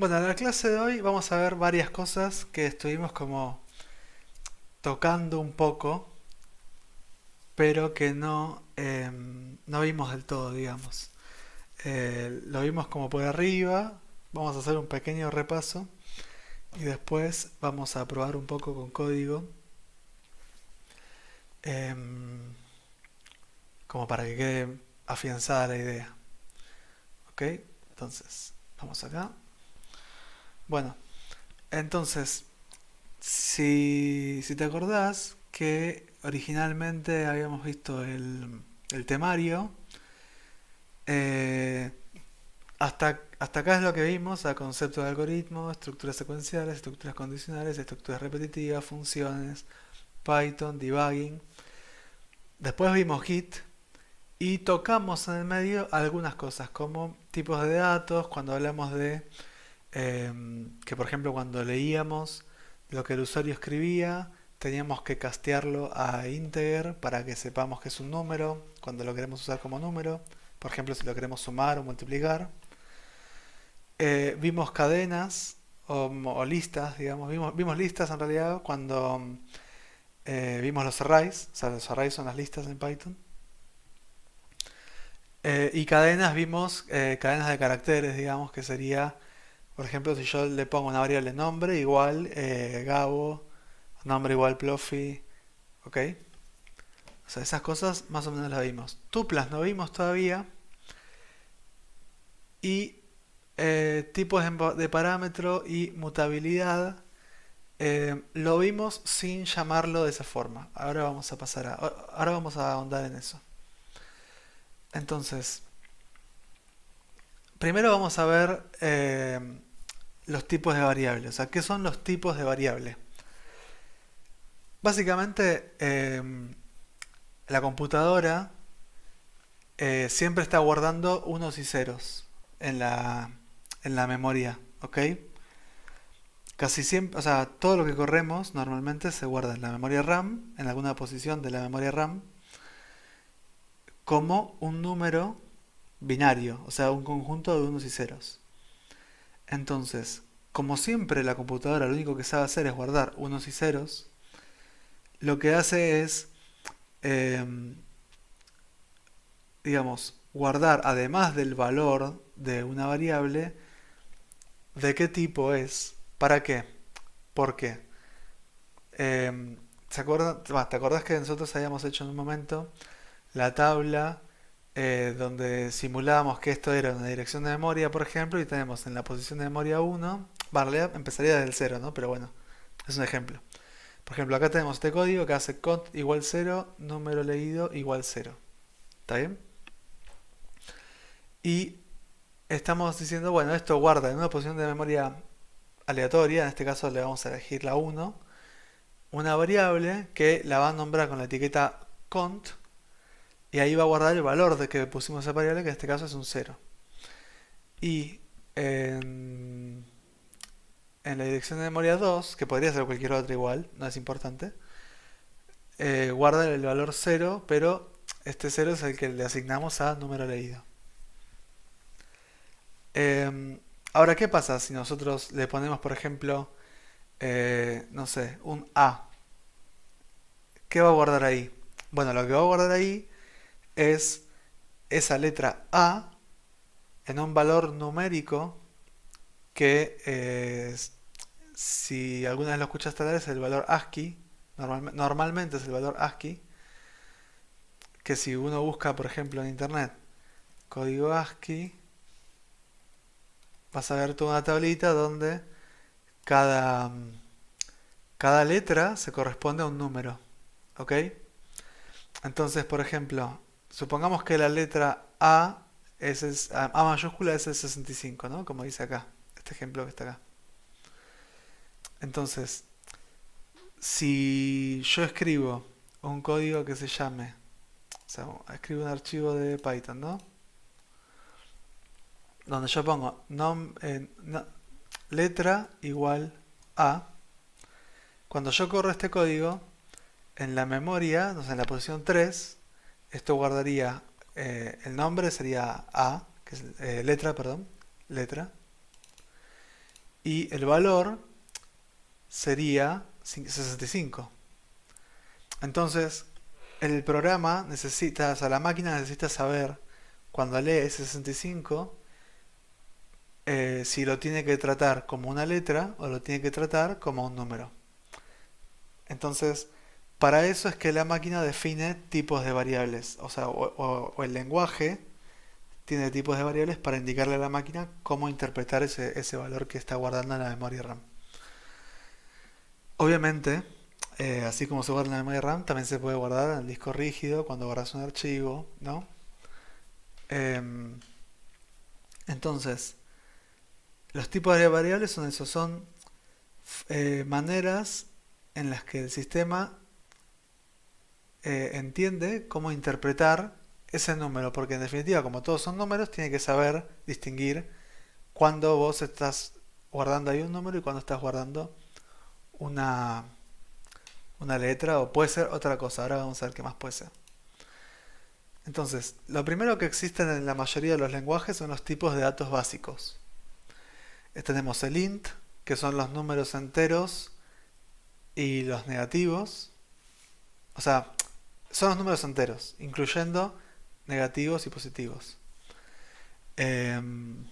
Bueno, en la clase de hoy vamos a ver varias cosas que estuvimos como tocando un poco, pero que no vimos del todo, digamos. Lo vimos como por arriba, vamos a hacer un pequeño repaso y después vamos a probar un poco con código, em, como para que quede afianzada la idea. ¿Ok? Entonces, vamos acá. Bueno, entonces, si te acordás que originalmente habíamos visto el temario, eh, hasta acá es lo que vimos: a concepto de algoritmo, estructuras secuenciales, estructuras condicionales, estructuras repetitivas, funciones, Python, debugging. Después vimos Git y tocamos en el medio algunas cosas como tipos de datos, cuando hablamos de que por ejemplo cuando leíamos lo que el usuario escribía, teníamos que castearlo a integer para que sepamos que es un número cuando lo queremos usar como número, por ejemplo si lo queremos sumar o multiplicar. Vimos cadenas o listas, digamos, vimos listas en realidad cuando vimos los arrays, o sea, los arrays son las listas en Python. Y cadenas vimos cadenas de caracteres, digamos, que sería, por ejemplo, si yo le pongo una variable nombre igual Gabo, nombre igual Pluffy, ¿ok? O sea, esas cosas más o menos las vimos. Tuplas no vimos todavía. Y tipos de parámetro y mutabilidad lo vimos sin llamarlo de esa forma. Ahora vamos a ahondar en eso. Entonces, primero vamos a ver los tipos de variables. O sea, ¿qué son los tipos de variable? Básicamente, la computadora siempre está guardando unos y ceros en la memoria, ¿ok? Casi siempre, o sea, todo lo que corremos normalmente se guarda en la memoria RAM, en alguna posición de la memoria RAM, como un número binario, o sea, un conjunto de unos y ceros. Entonces, como siempre la computadora lo único que sabe hacer es guardar unos y ceros, lo que hace es, eh, digamos, guardar además del valor de una variable, de qué tipo es, para qué, por qué. ¿Te acordás que nosotros habíamos hecho en un momento la tabla donde simulábamos que esto era una dirección de memoria, por ejemplo, y tenemos en la posición de memoria 1, vale, empezaría desde el 0, ¿no? Pero bueno, es un ejemplo. Por ejemplo, acá tenemos este código que hace cont igual 0, número leído igual 0. ¿Está bien? Y estamos diciendo, bueno, esto guarda en una posición de memoria aleatoria, en este caso le vamos a elegir la 1, una variable que la va a nombrar con la etiqueta cont, y ahí va a guardar el valor de que pusimos esa variable, que en este caso es un 0. Y en la dirección de memoria 2, que podría ser cualquier otra igual, no es importante, guarda el valor 0, pero este 0 es el que le asignamos a número leído. Ahora, ¿qué pasa si nosotros le ponemos, por ejemplo, no sé, un A? ¿Qué va a guardar ahí? Bueno, lo que va a guardar ahí es esa letra A en un valor numérico que si alguna vez lo escuchaste hablar es el valor ASCII. Normalmente es el valor ASCII, que si uno busca, por ejemplo, en internet código ASCII, vas a ver toda una tablita donde cada, cada letra se corresponde a un número. ¿Ok? Entonces, por ejemplo, supongamos que la letra A mayúscula es el 65, ¿no? Como dice acá, este ejemplo que está acá. Entonces, si yo escribo un código que se llame, o sea, escribo un archivo de Python, ¿no? Donde yo pongo letra igual a. Cuando yo corro este código, en la memoria, no sé, en la posición 3, esto guardaría, el nombre sería A, que es letra, perdón, letra. y el valor sería 65. Entonces, el programa necesita, o sea, la máquina necesita saber cuando lee ese 65 si lo tiene que tratar como una letra o lo tiene que tratar como un número. Entonces, para eso es que la máquina define tipos de variables, o sea, o el lenguaje tiene tipos de variables para indicarle a la máquina cómo interpretar ese valor que está guardando en la memoria RAM. Obviamente, así como se guarda en la memoria RAM, también se puede guardar en el disco rígido cuando guardas un archivo, ¿no? Em, entonces, los tipos de variables son esos, son maneras en las que el sistema entiende cómo interpretar ese número, porque en definitiva, como todos son números, tiene que saber distinguir cuando vos estás guardando ahí un número y cuando estás guardando una, una letra o puede ser otra cosa. Ahora vamos a ver qué más puede ser. Entonces, lo primero que existen en la mayoría de los lenguajes son los tipos de datos básicos. Tenemos el int, que son los números enteros y los negativos. O sea, son los números enteros, incluyendo negativos y positivos. Em,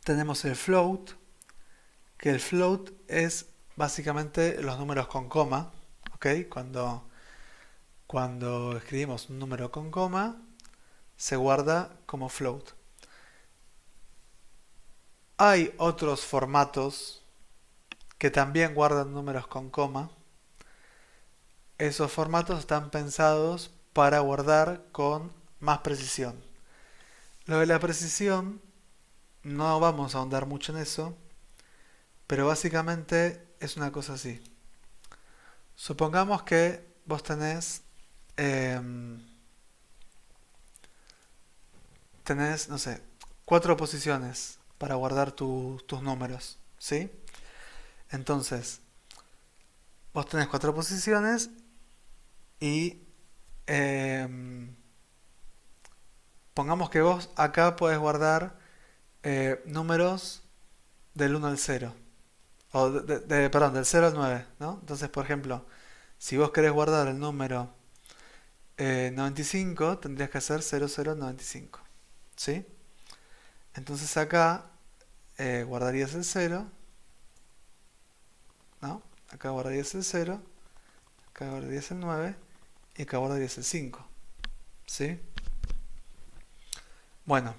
tenemos el float, que el float es básicamente los números con coma, ¿ok? Cuando escribimos un número con coma, se guarda como float. Hay otros formatos que también guardan números con coma. Esos formatos están pensados para guardar con más precisión. Lo de la precisión, no vamos a ahondar mucho en eso, pero básicamente es una cosa así. Supongamos que vos tenés, no sé, 4 posiciones para guardar tus números, ¿sí? Entonces, vos tenés 4 posiciones y pongamos que vos acá podés guardar números del 1 al 0. O perdón, del 0 al 9, ¿no? Entonces, por ejemplo, si vos querés guardar el número 95, tendrías que hacer 0095. ¿Sí? Entonces acá guardarías el 0, ¿no? Acá guardarías el 0, acá guardarías el 9 y acá guardarías el 5. ¿Sí? Bueno,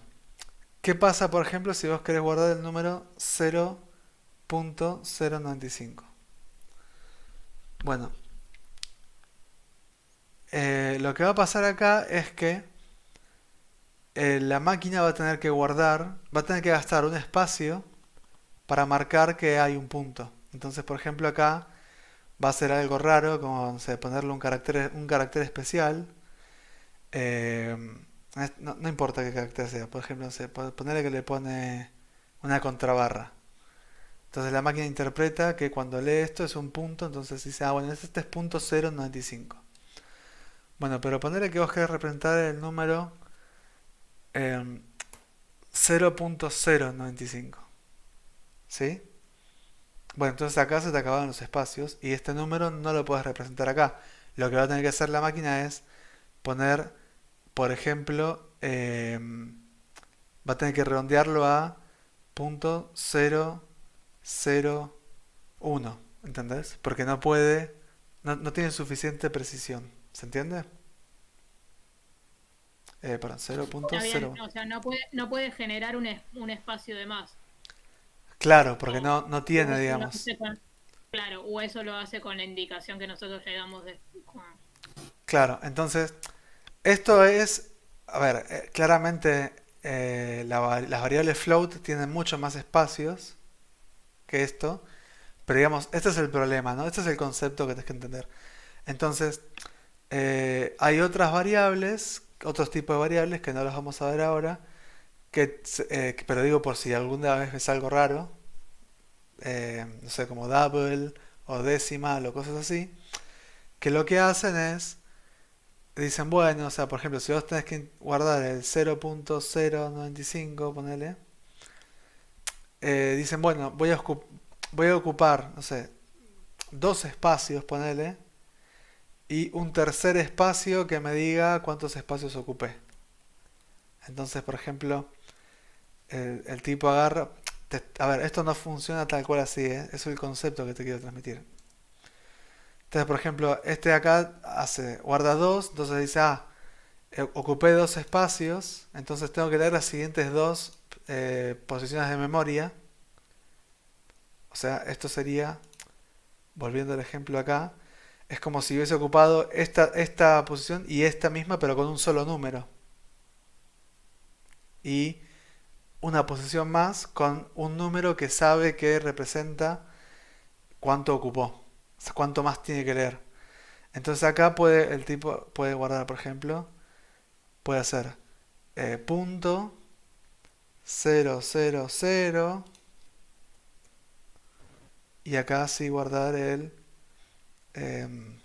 ¿qué pasa, por ejemplo, si vos querés guardar el número 0.095? Bueno, lo que va a pasar acá es que la máquina va a tener que guardar, va a tener que gastar un espacio para marcar que hay un punto. Entonces, por ejemplo, acá va a ser algo raro, como no sé, ponerle un carácter especial. Eh, no importa qué carácter sea, por ejemplo, no sé, ponerle que le pone una contrabarra. Entonces la máquina interpreta que cuando lee esto es un punto, entonces dice, ah, bueno, este es punto 0.95. Bueno, pero ponerle que vos querés representar el número 0.095. ¿Sí? Bueno, entonces acá se te acabaron los espacios y este número no lo puedes representar acá. Lo que va a tener que hacer la máquina es poner, por ejemplo, va a tener que redondearlo a punto 0.001, ¿entendés? Porque no puede, no tiene suficiente precisión. ¿Se entiende? Perdón, Está bien, 0.01. o sea, no puede generar un espacio de más. Claro, porque O, no o tiene, eso lo digamos. hace con, claro, o eso lo hace con la indicación que nosotros le damos Claro, entonces, esto es, a ver, claramente las variables float tienen mucho más espacios que esto, pero digamos, este es el problema, ¿no? Este es el concepto que tienes que entender. Entonces, hay otras variables, otros tipos de variables que no los vamos a ver ahora, pero digo por si alguna vez ves algo raro, no sé, como double o decimal o cosas así, que lo que hacen es, dicen, bueno, o sea, por ejemplo, si vos tenés que guardar el 0.095, ponele, dicen, bueno, voy a ocupar, no sé, dos espacios, ponele, y un tercer espacio que me diga cuántos espacios ocupé. Entonces, por ejemplo, el tipo agarra... A ver, esto no funciona tal cual así, ¿eh? Es el concepto que te quiero transmitir. Entonces, por ejemplo, este de acá guarda dos, entonces dice, ocupé dos espacios, entonces tengo que leer las siguientes dos posiciones de memoria. O sea, esto sería, volviendo al ejemplo acá, es como si hubiese ocupado esta posición y esta misma, pero con un solo número. Y una posición más con un número que sabe que representa cuánto ocupó. O sea, cuánto más tiene que leer. Entonces acá el tipo puede guardar, por ejemplo, puede hacer punto 000 y acá sí guardar em,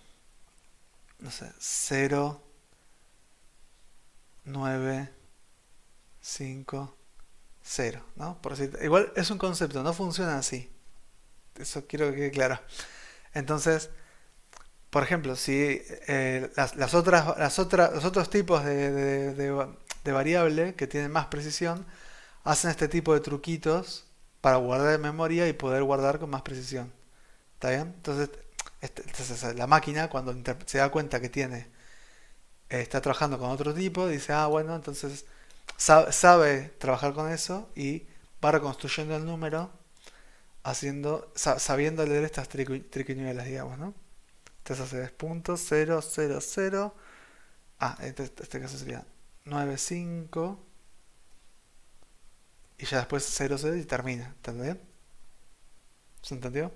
no sé, 0950, ¿no? Por decir, igual es un concepto, no funciona así. Eso quiero que quede claro. Entonces, por ejemplo, si los otros tipos de variable que tienen más precisión hacen este tipo de truquitos para guardar en memoria y poder guardar con más precisión. ¿Está bien? Entonces la máquina cuando se da cuenta que está trabajando con otro tipo, dice, bueno, entonces sabe trabajar con eso y va reconstruyendo el número sabiendo leer estas triquiñuelas, digamos, ¿no? Entonces haces punto 000. Este caso sería 95 y ya después 00 y termina. ¿Entendés bien? ¿Se entendió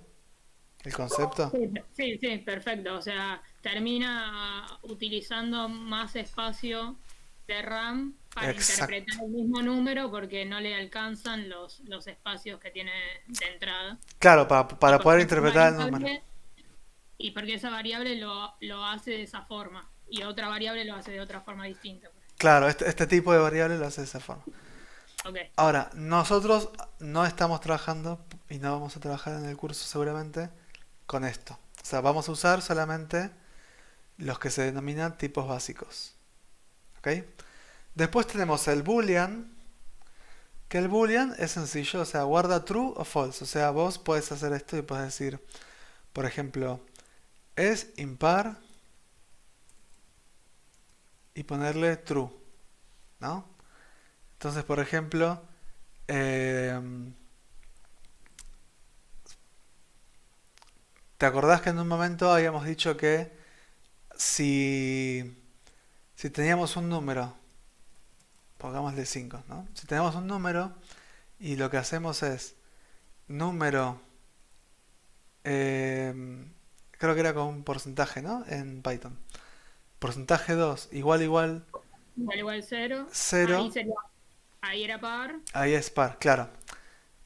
el concepto? Sí, sí, sí, perfecto. O sea, termina utilizando más espacio de RAM para interpretar Exacto. el mismo número porque no le alcanzan los espacios que tiene de entrada. Claro, Y para poder porque esa interpretar el número. variable, y porque esa variable lo hace de esa forma. Y otra variable lo hace de otra forma distinta. Claro, este tipo de variable lo hace de esa forma. Ok. Ahora, nosotros no estamos trabajando y no vamos a trabajar en el curso seguramente con esto. O sea, vamos a usar solamente los que se denominan tipos básicos. ¿Ok? Después tenemos el boolean, que el boolean es sencillo, o sea, guarda true o false. O sea, vos podés hacer esto y podés decir, por ejemplo, es impar y ponerle true, ¿no? Entonces, por ejemplo, eh, ¿te acordás que en un momento habíamos dicho que si, si teníamos un número, pongámosle 5, ¿no? Si tenemos un número y lo que hacemos es número, creo que era con un porcentaje, ¿no? En Python. Porcentaje 2 igual Igual igual cero. Ahí 0, sería, ahí era par. ahí es par, claro.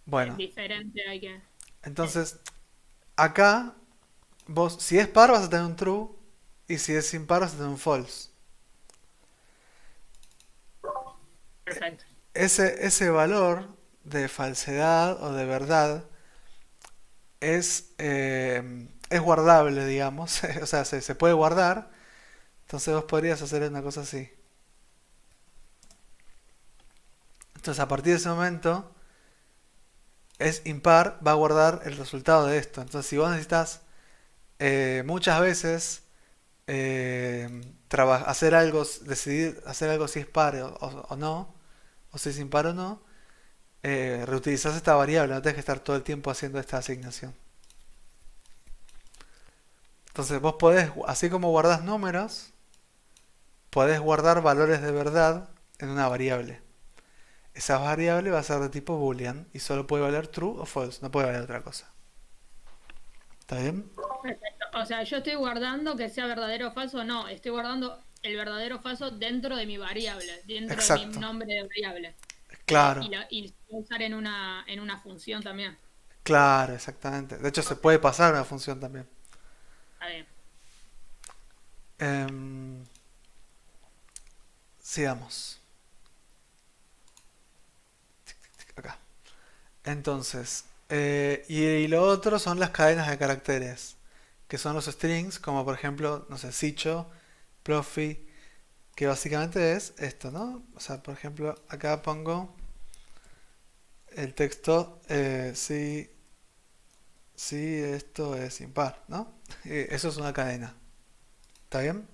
Bueno, Diferente hay que. entonces acá vos, si es par vas a tener un true y si es impar vas a tener un false. Perfecto. Ese valor de falsedad o de verdad es guardable, digamos. O sea, se puede guardar. Entonces vos podrías hacer una cosa así. Entonces a partir de ese momento es impar, va a guardar el resultado de esto. Entonces si vos necesitas muchas veces hacer algo, decidir hacer algo si es par o no, o si es impar o no, reutilizás esta variable, no tenés que estar todo el tiempo haciendo esta asignación. Entonces vos podés, así como guardás números, podés guardar valores de verdad en una variable. Esa variable va a ser de tipo boolean y solo puede valer true o false, no puede valer otra cosa. ¿Está bien? Perfecto. O sea, yo estoy guardando que sea verdadero o falso, no, estoy guardando el verdadero o falso dentro de mi variable, dentro de mi Exacto. nombre de variable. Claro, Y lo voy a usar en una función también. claro, exactamente. De hecho se Ok, puede pasar una función también. está bien. Em, sigamos. Acá. Entonces, y lo otro son las cadenas de caracteres, que son los strings, como por ejemplo, no sé, Sicho, Ploffy, que básicamente es esto, ¿no? O sea, por ejemplo, acá pongo el texto, si esto es impar, ¿no? Eso es una cadena. ¿Está bien?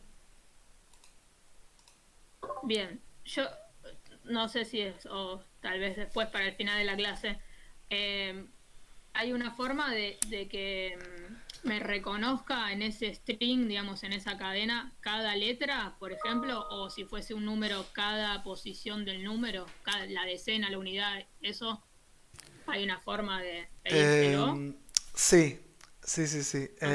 Bien, yo no sé si es, o tal vez después para el final de la clase, eh, hay una forma de que me reconozca en ese string, digamos, en esa cadena, cada letra, por ejemplo, o si fuese un número, cada posición del número, la decena, la unidad, eso, hay una forma de pedírselo. Em, sí, sí. Ok,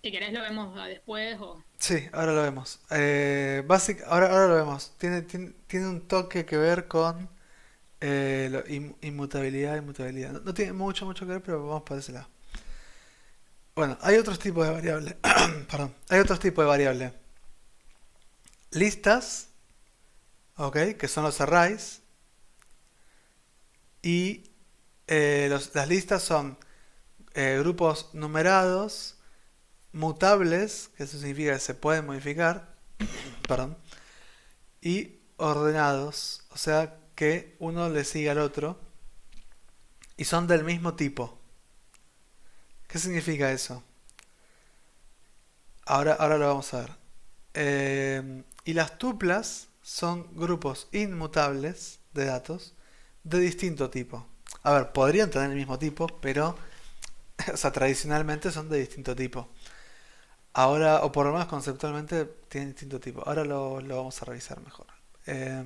si querés lo vemos después o... Sí, ahora lo vemos. Ahora lo vemos. Tiene un toque que ver con inmutabilidad, inmutabilidad. No tiene mucho que ver, pero vamos por ese lado. Bueno, hay otros tipos de variables. Perdón. Hay otros tipos de variables. Listas, ¿ok? Que son los arrays. Y las listas son grupos numerados, mutables, que eso significa que se pueden modificar, perdón, y ordenados, o sea que uno le sigue al otro y son del mismo tipo. ¿Qué significa eso? Ahora lo vamos a ver. Y las tuplas son grupos inmutables de datos de distinto tipo. A ver, podrían tener el mismo tipo, pero o sea, tradicionalmente son de distinto tipo. Ahora, o por lo menos conceptualmente, tienen distinto tipo. Ahora lo vamos a revisar mejor. Eh,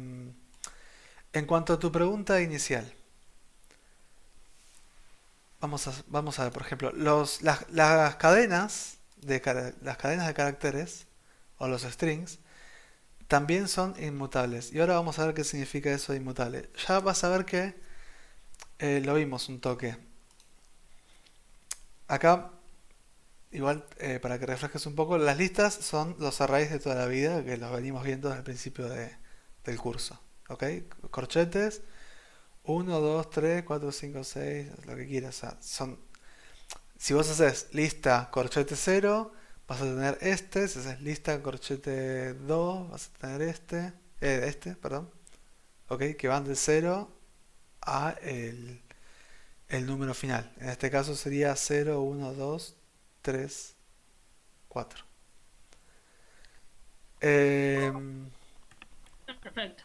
en cuanto a tu pregunta inicial, vamos a ver, por ejemplo, las cadenas las cadenas de caracteres o los strings también son inmutables. Y ahora vamos a ver qué significa eso de inmutable. Ya vas a ver que lo vimos un toque. Acá, igual, para que refresques un poco, las listas son los arrays de toda la vida que los venimos viendo desde el principio del curso. ¿Ok? Corchetes, uno 2 3 4 5 6 lo que quieras. O sea, si vos haces lista corchete cero, vas a tener este. Si haces lista corchete 2, vas a tener perdón. ¿Ok? Que van del cero a el número final. En este caso sería cero 1 2 3 4. Em, Perfecto.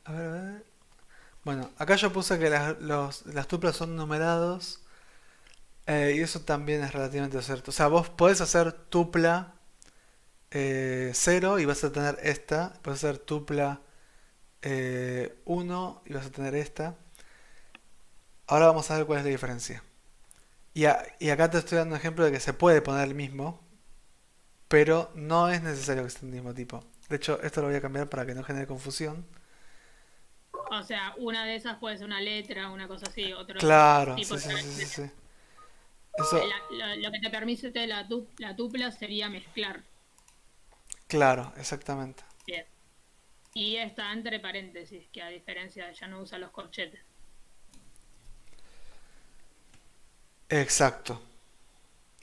a ver. Bueno, acá yo puse que las tuplas son numerados y eso también es relativamente cierto. O sea, vos podés hacer tupla 0 y vas a tener esta. Puedes hacer tupla 1 y vas a tener esta. Ahora vamos a ver cuál es la diferencia. Y acá te estoy dando un ejemplo de que se puede poner el mismo, pero no es necesario que esté del mismo tipo. De hecho, esto lo voy a cambiar para que no genere confusión. O sea, una de esas puede ser una letra, una cosa así, otro Claro, tipo sí, de sí, sí, sí, carácter. sí. Eso, Lo que te permite la tupla sería mezclar. claro, exactamente. Bien. Y está entre paréntesis, que a diferencia de ya no usa los corchetes. Exacto.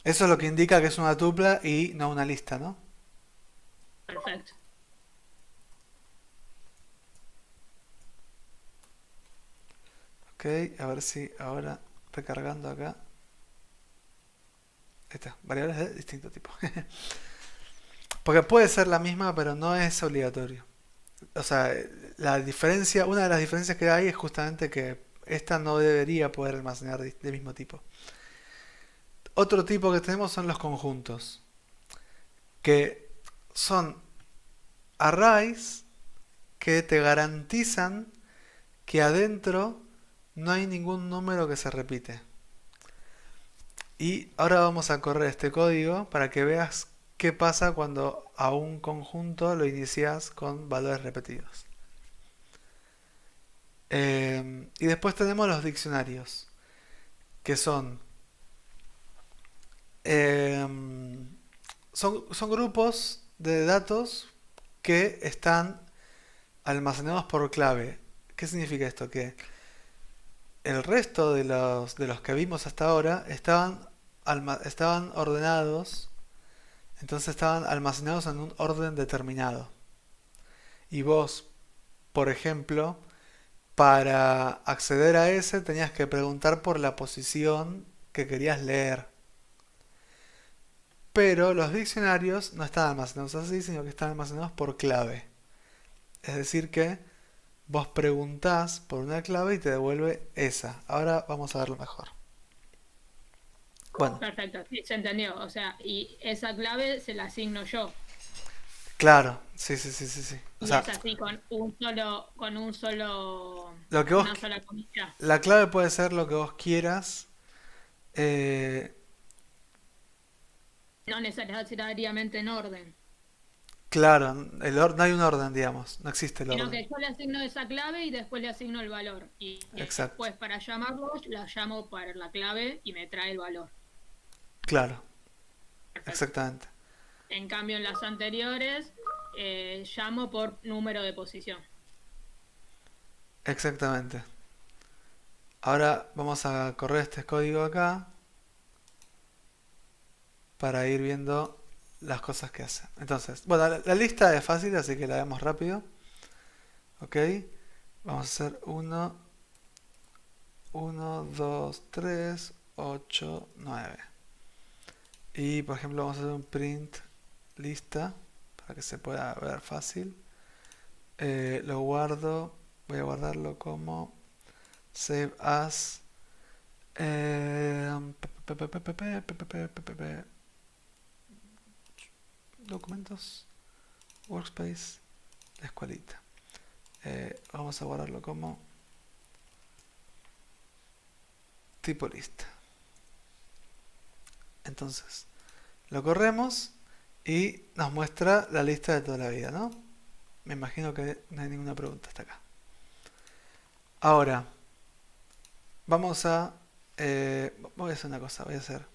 Eso es lo que indica que es una tupla y no una lista, ¿no? Perfecto. Ok, a ver si ahora recargando acá. Estas variables de distinto tipo. Porque puede ser la misma, pero no es obligatorio. O sea, una de las diferencias que hay es justamente que esta no debería poder almacenar del mismo tipo. Otro tipo que tenemos son los conjuntos, que son arrays que te garantizan que adentro no hay ningún número que se repite. Y ahora vamos a correr este código para que veas qué pasa cuando a un conjunto lo inicias con valores repetidos. Y después tenemos los diccionarios, que eh, son grupos de datos que están almacenados por clave. ¿Qué significa esto? Que el resto de los que vimos hasta ahora estaban ordenados, entonces estaban almacenados en un orden determinado. Y vos, por ejemplo, para acceder a ese tenías que preguntar por la posición que querías leer. Pero los diccionarios no están almacenados así, sino que están almacenados por clave. Es decir que vos preguntás por una clave y te devuelve esa. Ahora vamos a verlo mejor. Bueno, Perfecto, sí, se entendió. O sea, y esa clave se la asigno yo. claro, sí, sí, sí, sí, sí. O Y sea, es así con un solo, lo que vos, una sola comilla. la clave puede ser lo que vos quieras. eh, No necesariamente en orden, claro, no hay un orden, digamos. No existe el sino orden. que yo le asigno esa clave y después le asigno el valor. Y Exacto. después para llamarlo, la llamo para la clave y me trae el valor. Claro, Perfecto. exactamente. En cambio, en las anteriores, llamo por número de posición. Exactamente. Ahora vamos a correr este código acá para ir viendo las cosas que hace. Entonces, bueno, la lista es fácil, así que la vemos rápido. Ok. Vamos a hacer uno 2 3 8 9. Y por ejemplo vamos a hacer un print lista para que se pueda ver fácil. Lo guardo, voy a guardarlo como save as documentos workspace la escuelita. Vamos a guardarlo como tipo lista. Entonces lo corremos y nos muestra la lista de toda la vida, ¿no? Me imagino que no hay ninguna pregunta hasta acá. Ahora, vamos a... voy a hacer una cosa, voy a hacer...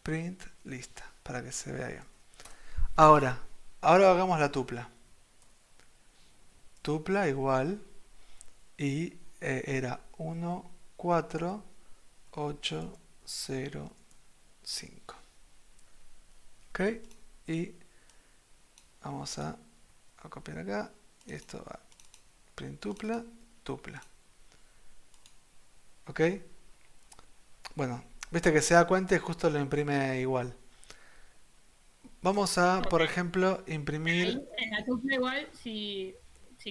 print lista, para que se vea bien. Ahora hagamos la tupla. Tupla igual y era 1, 4, 8, 0, 5. Ok, y vamos a copiar acá. Y esto va print tupla, tupla. Ok, bueno, viste que se da cuenta y justo lo imprime igual. Vamos a, Ok. por ejemplo, imprimir... Ahí, en la tupla igual, si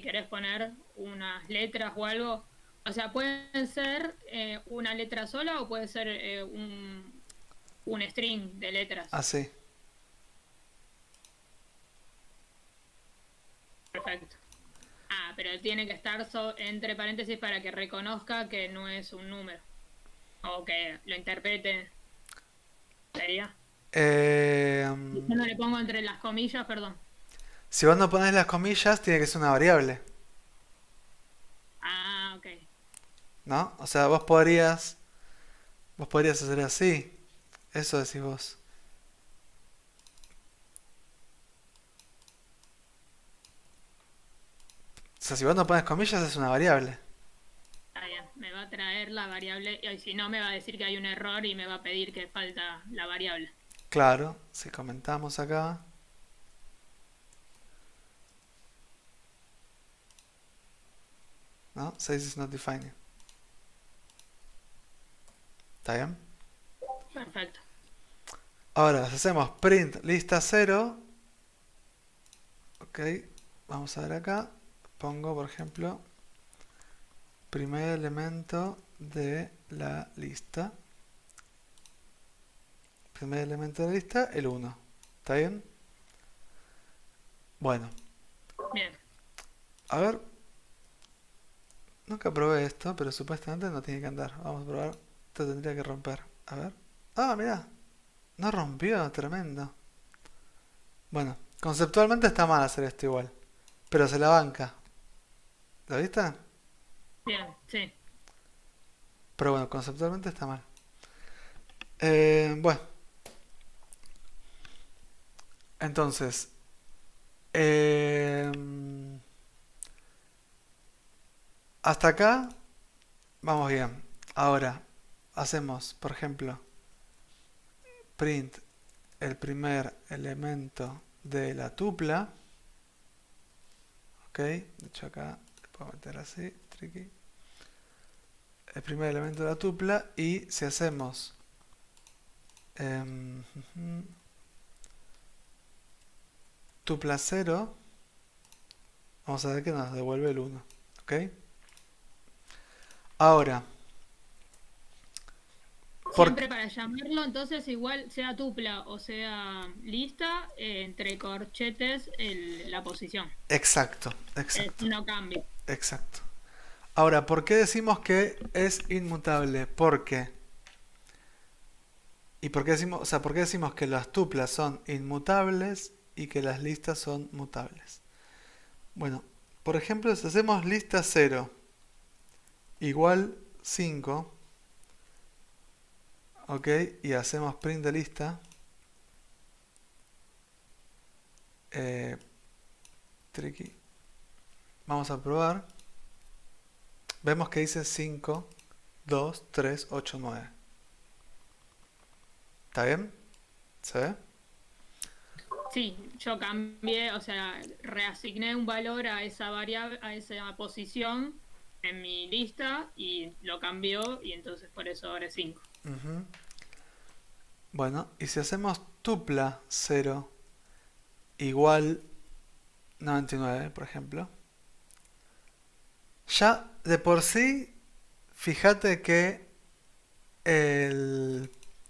querés poner unas letras o algo, o sea, pueden ser una letra sola o puede ser un string de letras. Así. Perfecto. Ah, pero tiene que estar entre paréntesis para que reconozca que no es un número. O que lo interprete. ¿Sería? Eh, Y yo no le pongo entre las comillas, perdón. si vos no pones las comillas, tiene que ser una variable, Ah, ok. ¿no? O sea, vos podrías hacer así. Eso decís vos. O sea, si vos no pones comillas, es una variable. Está bien. Me va a traer la variable. Y si no, me va a decir que hay un error y me va a pedir que falta la variable. Claro, si comentamos acá. ¿No? Says is not defined. ¿Está bien? Perfecto. Ahora, si hacemos print lista 0. Ok, vamos a ver acá. Pongo, por ejemplo, primer elemento de la lista. Primer elemento de la lista, el 1. ¿Está bien? Bueno, Bien. a ver. Nunca probé esto, pero supuestamente no tiene que andar. Vamos a probar. Esto tendría que romper. A ver. Ah, mirá. No rompió, tremendo. Bueno, conceptualmente está mal hacer esto igual. Pero se la banca. ¿Lo viste? Bien, sí. Pero bueno, conceptualmente está mal. Bueno. Entonces, eh, hasta acá vamos bien. Ahora, hacemos, por ejemplo, print el primer elemento de la tupla. Ok, de hecho acá le puedo meter así, tricky. El primer elemento de la tupla, y si hacemos em, tupla 0, vamos a ver que nos devuelve el 1. Ok, ahora, Siempre para llamarlo, entonces igual sea tupla o sea lista, entre corchetes la posición. exacto, exacto, No cambia. exacto. Ahora, ¿por qué decimos que es inmutable? Porque, ¿y por qué decimos, o sea, por qué decimos que las tuplas son inmutables y que las listas son mutables? Bueno, por ejemplo, si hacemos lista 0 igual 5, ok, y hacemos print de lista, eh, tricky, vamos a probar, vemos que dice 5, 2, 3, 8, 9. ¿Está bien? ¿Se ve? Sí, yo cambié, o sea, reasigné un valor a esa variable, a esa posición en mi lista y lo cambió y entonces por eso ahora es 5. Ujú. Bueno, y si hacemos tupla 0 igual 99, por ejemplo, ya de por sí, fíjate que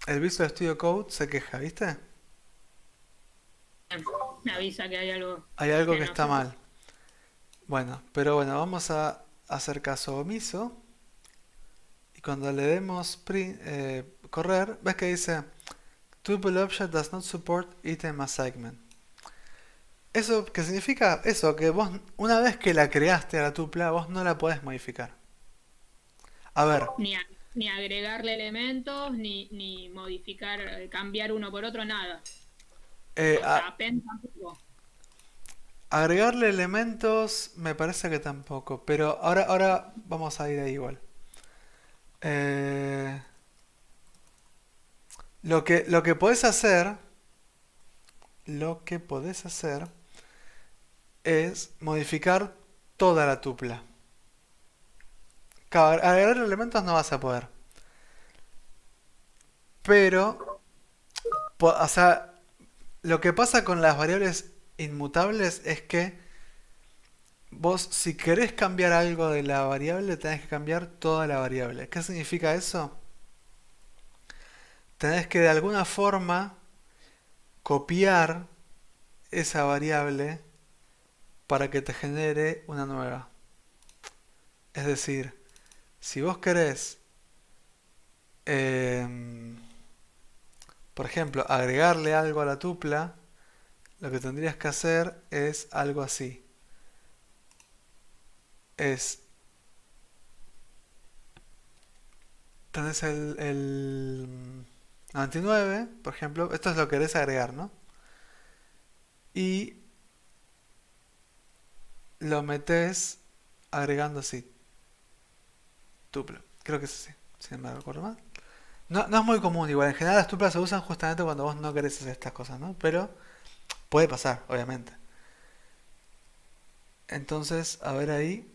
el Visual Studio Code se queja, ¿viste? Me avisa que hay algo Hay algo que que no está sé. mal. Bueno, pero bueno, vamos a hacer caso omiso. Y cuando le demos correr, ves que dice Tuple Object does not support item assignment. ¿Eso qué significa? Eso, que vos una vez que la creaste a la tupla, vos no la podés modificar. A ver, Ni, ni agregarle elementos, ni modificar, cambiar uno por otro, nada. eh, O a- sea, apenas tampoco. agregarle elementos me parece que tampoco, pero ahora vamos a ir ahí igual. Eh, lo que podés hacer es modificar toda la tupla. Claro, agregar elementos no vas a poder. Pero, o sea, lo que pasa con las variables inmutables es que vos, si querés cambiar algo de la variable, tenés que cambiar toda la variable. ¿Qué significa eso? Tenés que de alguna forma copiar esa variable para que te genere una nueva. Es decir, si vos querés, em, por ejemplo, agregarle algo a la tupla, lo que tendrías que hacer es algo así. Es, tenés el 99, por ejemplo, esto es lo que querés agregar, ¿no? Y lo metes agregando así, tupla. Creo que es así, si no me recuerdo mal. No, no es muy común, igual. En general las tuplas se usan justamente cuando vos no querés hacer estas cosas, ¿no? Pero puede pasar, obviamente. Entonces, a ver ahí.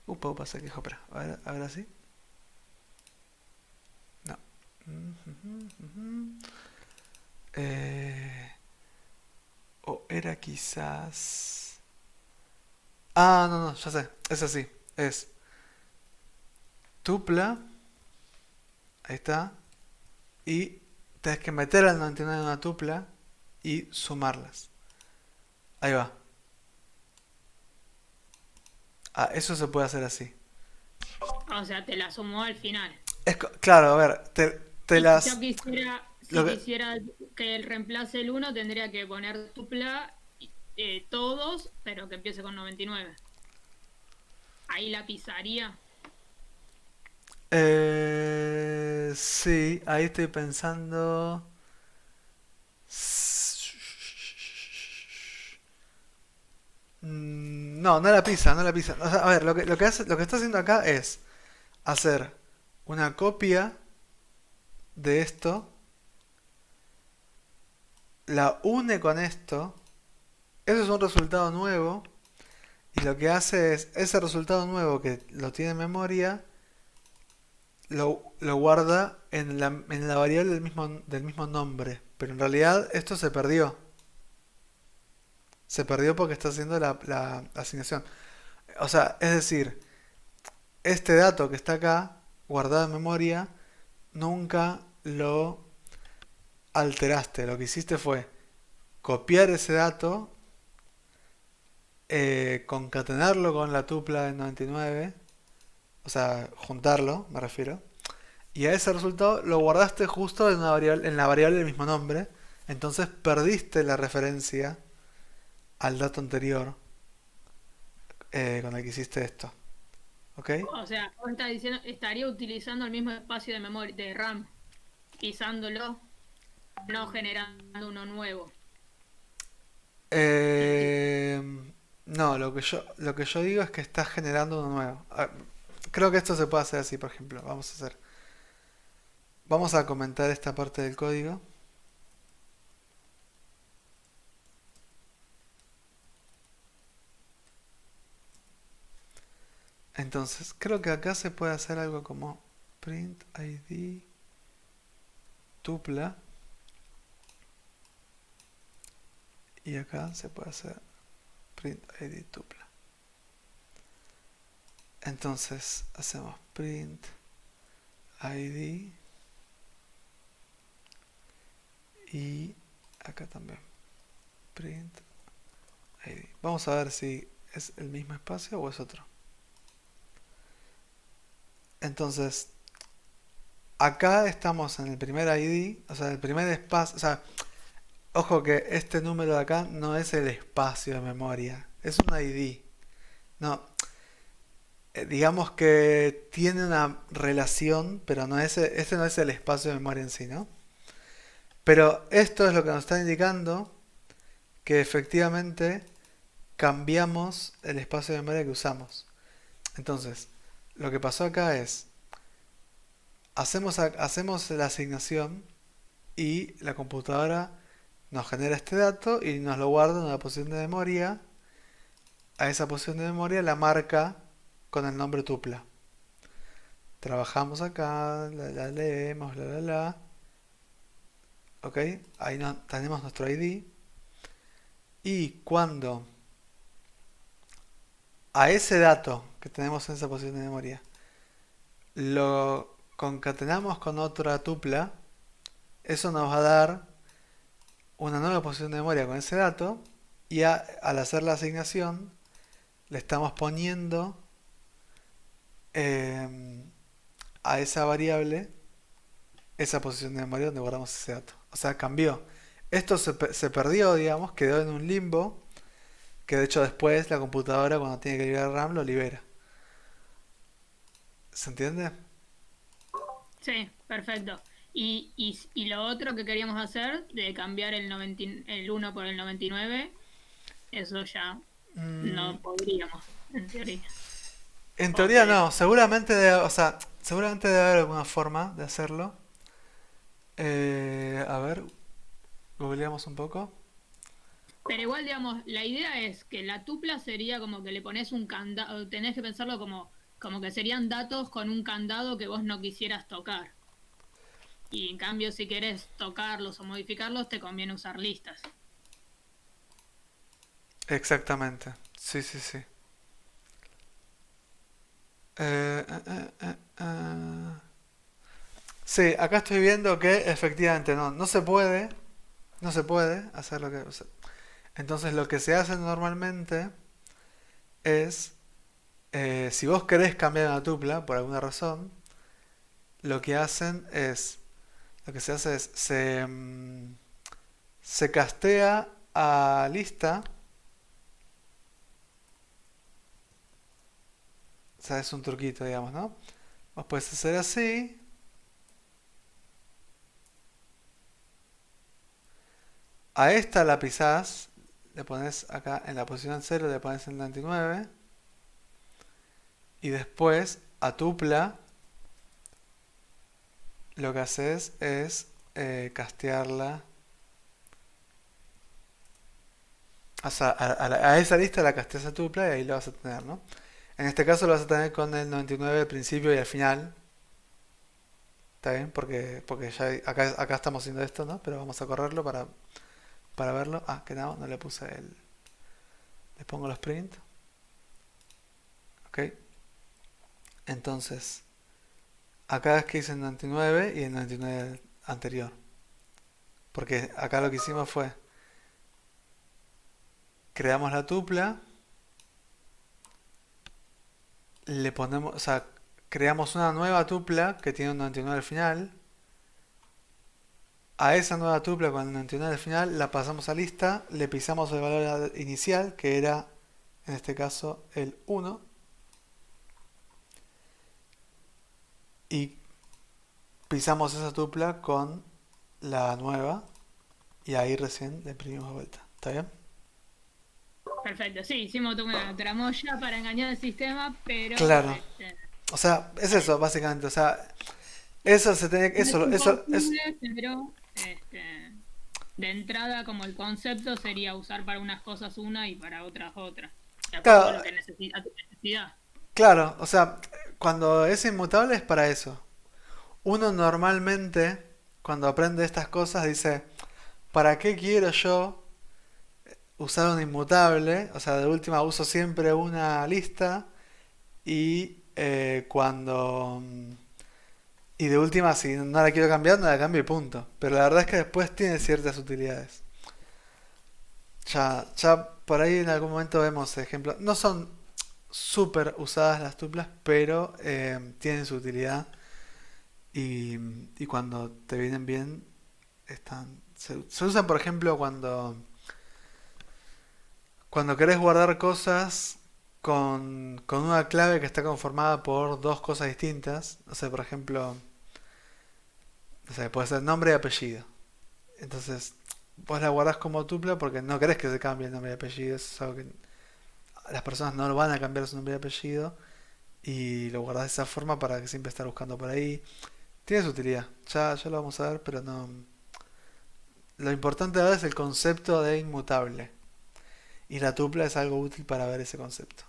Upa, se quejó, espera. A ver así. No. Eh, o era quizás... Ah, no, no, ya sé. Es así. Es tupla. Ahí está. Y tenés que meter al 99 en una tupla y sumarlas. Ahí va. Ah, eso se puede hacer así. O sea, te la sumó al final. Claro, a ver, te Y si yo las... quisiera, Lo si que, quisiera que él reemplace el uno tendría que poner tupla todos, pero que empiece con 99. Ahí la pisaría. sí, ahí estoy pensando. No, no la pisa, no la pisa. O sea, a ver, lo que está haciendo acá es hacer una copia de esto, la une con esto, eso es un resultado nuevo, y lo que hace es ese resultado nuevo que lo tiene en memoria, lo guarda en la variable del mismo nombre. Pero en realidad esto se perdió. Se perdió porque está haciendo la asignación. O sea, es decir, este dato que está acá, guardado en memoria, nunca lo alteraste. Lo que hiciste fue copiar ese dato, concatenarlo con la tupla del 99, o sea, juntarlo, me refiero, y a ese resultado lo guardaste justo en la variable del mismo nombre, entonces perdiste la referencia al dato anterior con el que hiciste esto. ¿Ok? O sea, vos estás diciendo, estaría utilizando el mismo espacio de memoria, de RAM, pisándolo, no generando uno nuevo. Enti- Eh, no, lo que yo digo es que estás generando uno nuevo. Creo que esto se puede hacer así, por ejemplo. Vamos a comentar esta parte del código. Entonces, creo que acá se puede hacer algo como print id tupla, y acá se puede hacer print id tupla. Entonces, hacemos print id y acá también print id. Vamos a ver si es el mismo espacio o es otro. Entonces, acá estamos en el primer ID, o sea, el primer espacio, o sea, ojo que este número de acá no es el espacio de memoria, es un ID. No, digamos que tiene una relación, pero no es, este no es el espacio de memoria en sí, ¿no? Pero esto es lo que nos está indicando que efectivamente cambiamos el espacio de memoria que usamos. Entonces, lo que pasó acá es, hacemos la asignación y la computadora nos genera este dato y nos lo guarda en una posición de memoria. A esa posición de memoria la marca con el nombre tupla. Trabajamos acá, la leemos, la. Ok, ahí no, tenemos nuestro ID. Y cuando a ese dato que tenemos en esa posición de memoria lo concatenamos con otra tupla, eso nos va a dar una nueva posición de memoria con ese dato. Y al hacer la asignación le estamos poniendo eh, a esa variable esa posición de memoria donde guardamos ese dato. O sea, cambió. Esto se perdió, digamos, quedó en un limbo, que de hecho después la computadora cuando tiene que liberar RAM lo libera. ¿Se entiende? Sí, perfecto. Y lo otro que queríamos hacer, de cambiar el 1 por el 99, eso ya Mm, no podríamos, en teoría. en O teoría se no, o sea, seguramente debe haber alguna forma de hacerlo. A ver, googleamos un poco. Pero igual, digamos, la idea es que la tupla sería como que le pones un candado, tenés que pensarlo como que serían datos con un candado que vos no quisieras tocar. Y en cambio, si querés tocarlos o modificarlos, te conviene usar listas. Exactamente. Sí, sí, sí. Eh, eh, eh, Sí, acá estoy viendo que efectivamente no se puede, no se puede hacer lo que. O sea, entonces lo que se hace normalmente es, si vos querés cambiar una tupla por alguna razón, lo que hacen es, lo que se hace es, se castea a lista, o sea, es un truquito, digamos, ¿no? Vos podés hacer así, a esta la pisás, le pones acá en la posición 0, le pones el 99 y después a tupla lo que haces es castearla. O sea, a esa lista la casteas a tupla y ahí lo vas a tener, ¿no? En este caso lo vas a tener con el 99 al principio y al final. ¿Está bien? Porque ya acá estamos haciendo esto, ¿no? Pero vamos a correrlo para verlo. Ah, que no le puse el... Le pongo los print. Ok. Entonces, acá es que hice el 99 y el 99 anterior. Porque acá lo que hicimos fue... Creamos la tupla. Le ponemos... O sea, creamos una nueva tupla que tiene un 99 al final. A esa nueva tupla con el 99 al final la pasamos a lista, le pisamos el valor inicial, que era en este caso el 1, y pisamos esa tupla con la nueva, y ahí recién le imprimimos de vuelta. ¿Está bien? Perfecto, sí, hicimos toda una tramoya para engañar al sistema, pero Claro. O sea, es eso, básicamente. O sea, eso se tiene... no es Eso es... imposible, pero de entrada como el concepto sería usar para unas cosas una y para otras otra, de acuerdo a Claro, lo que a tu necesidad. claro, o sea, cuando es inmutable es para eso. Uno normalmente, cuando aprende estas cosas, dice, ¿para qué quiero yo usar un inmutable? O sea, de última uso siempre una lista y cuando... Y de última, si no la quiero cambiar, no la cambio y punto. Pero la verdad es que después tiene ciertas utilidades. Ya por ahí en algún momento vemos ejemplos. No son súper usadas las tuplas, pero tienen su utilidad y, y cuando te vienen bien, se usan, por ejemplo, cuando querés guardar cosas con una clave que está conformada por dos cosas distintas. O sea, por ejemplo, o sea, puede ser nombre y apellido. Entonces, vos la guardás como tupla porque no querés que se cambie el nombre y apellido. Eso es algo que las personas no lo van a cambiar su nombre y apellido. Y lo guardás de esa forma para que siempre estar buscando por ahí. Tiene su utilidad. Ya lo vamos a ver, pero no. Lo importante ahora es el concepto de inmutable. Y la tupla es algo útil para ver ese concepto.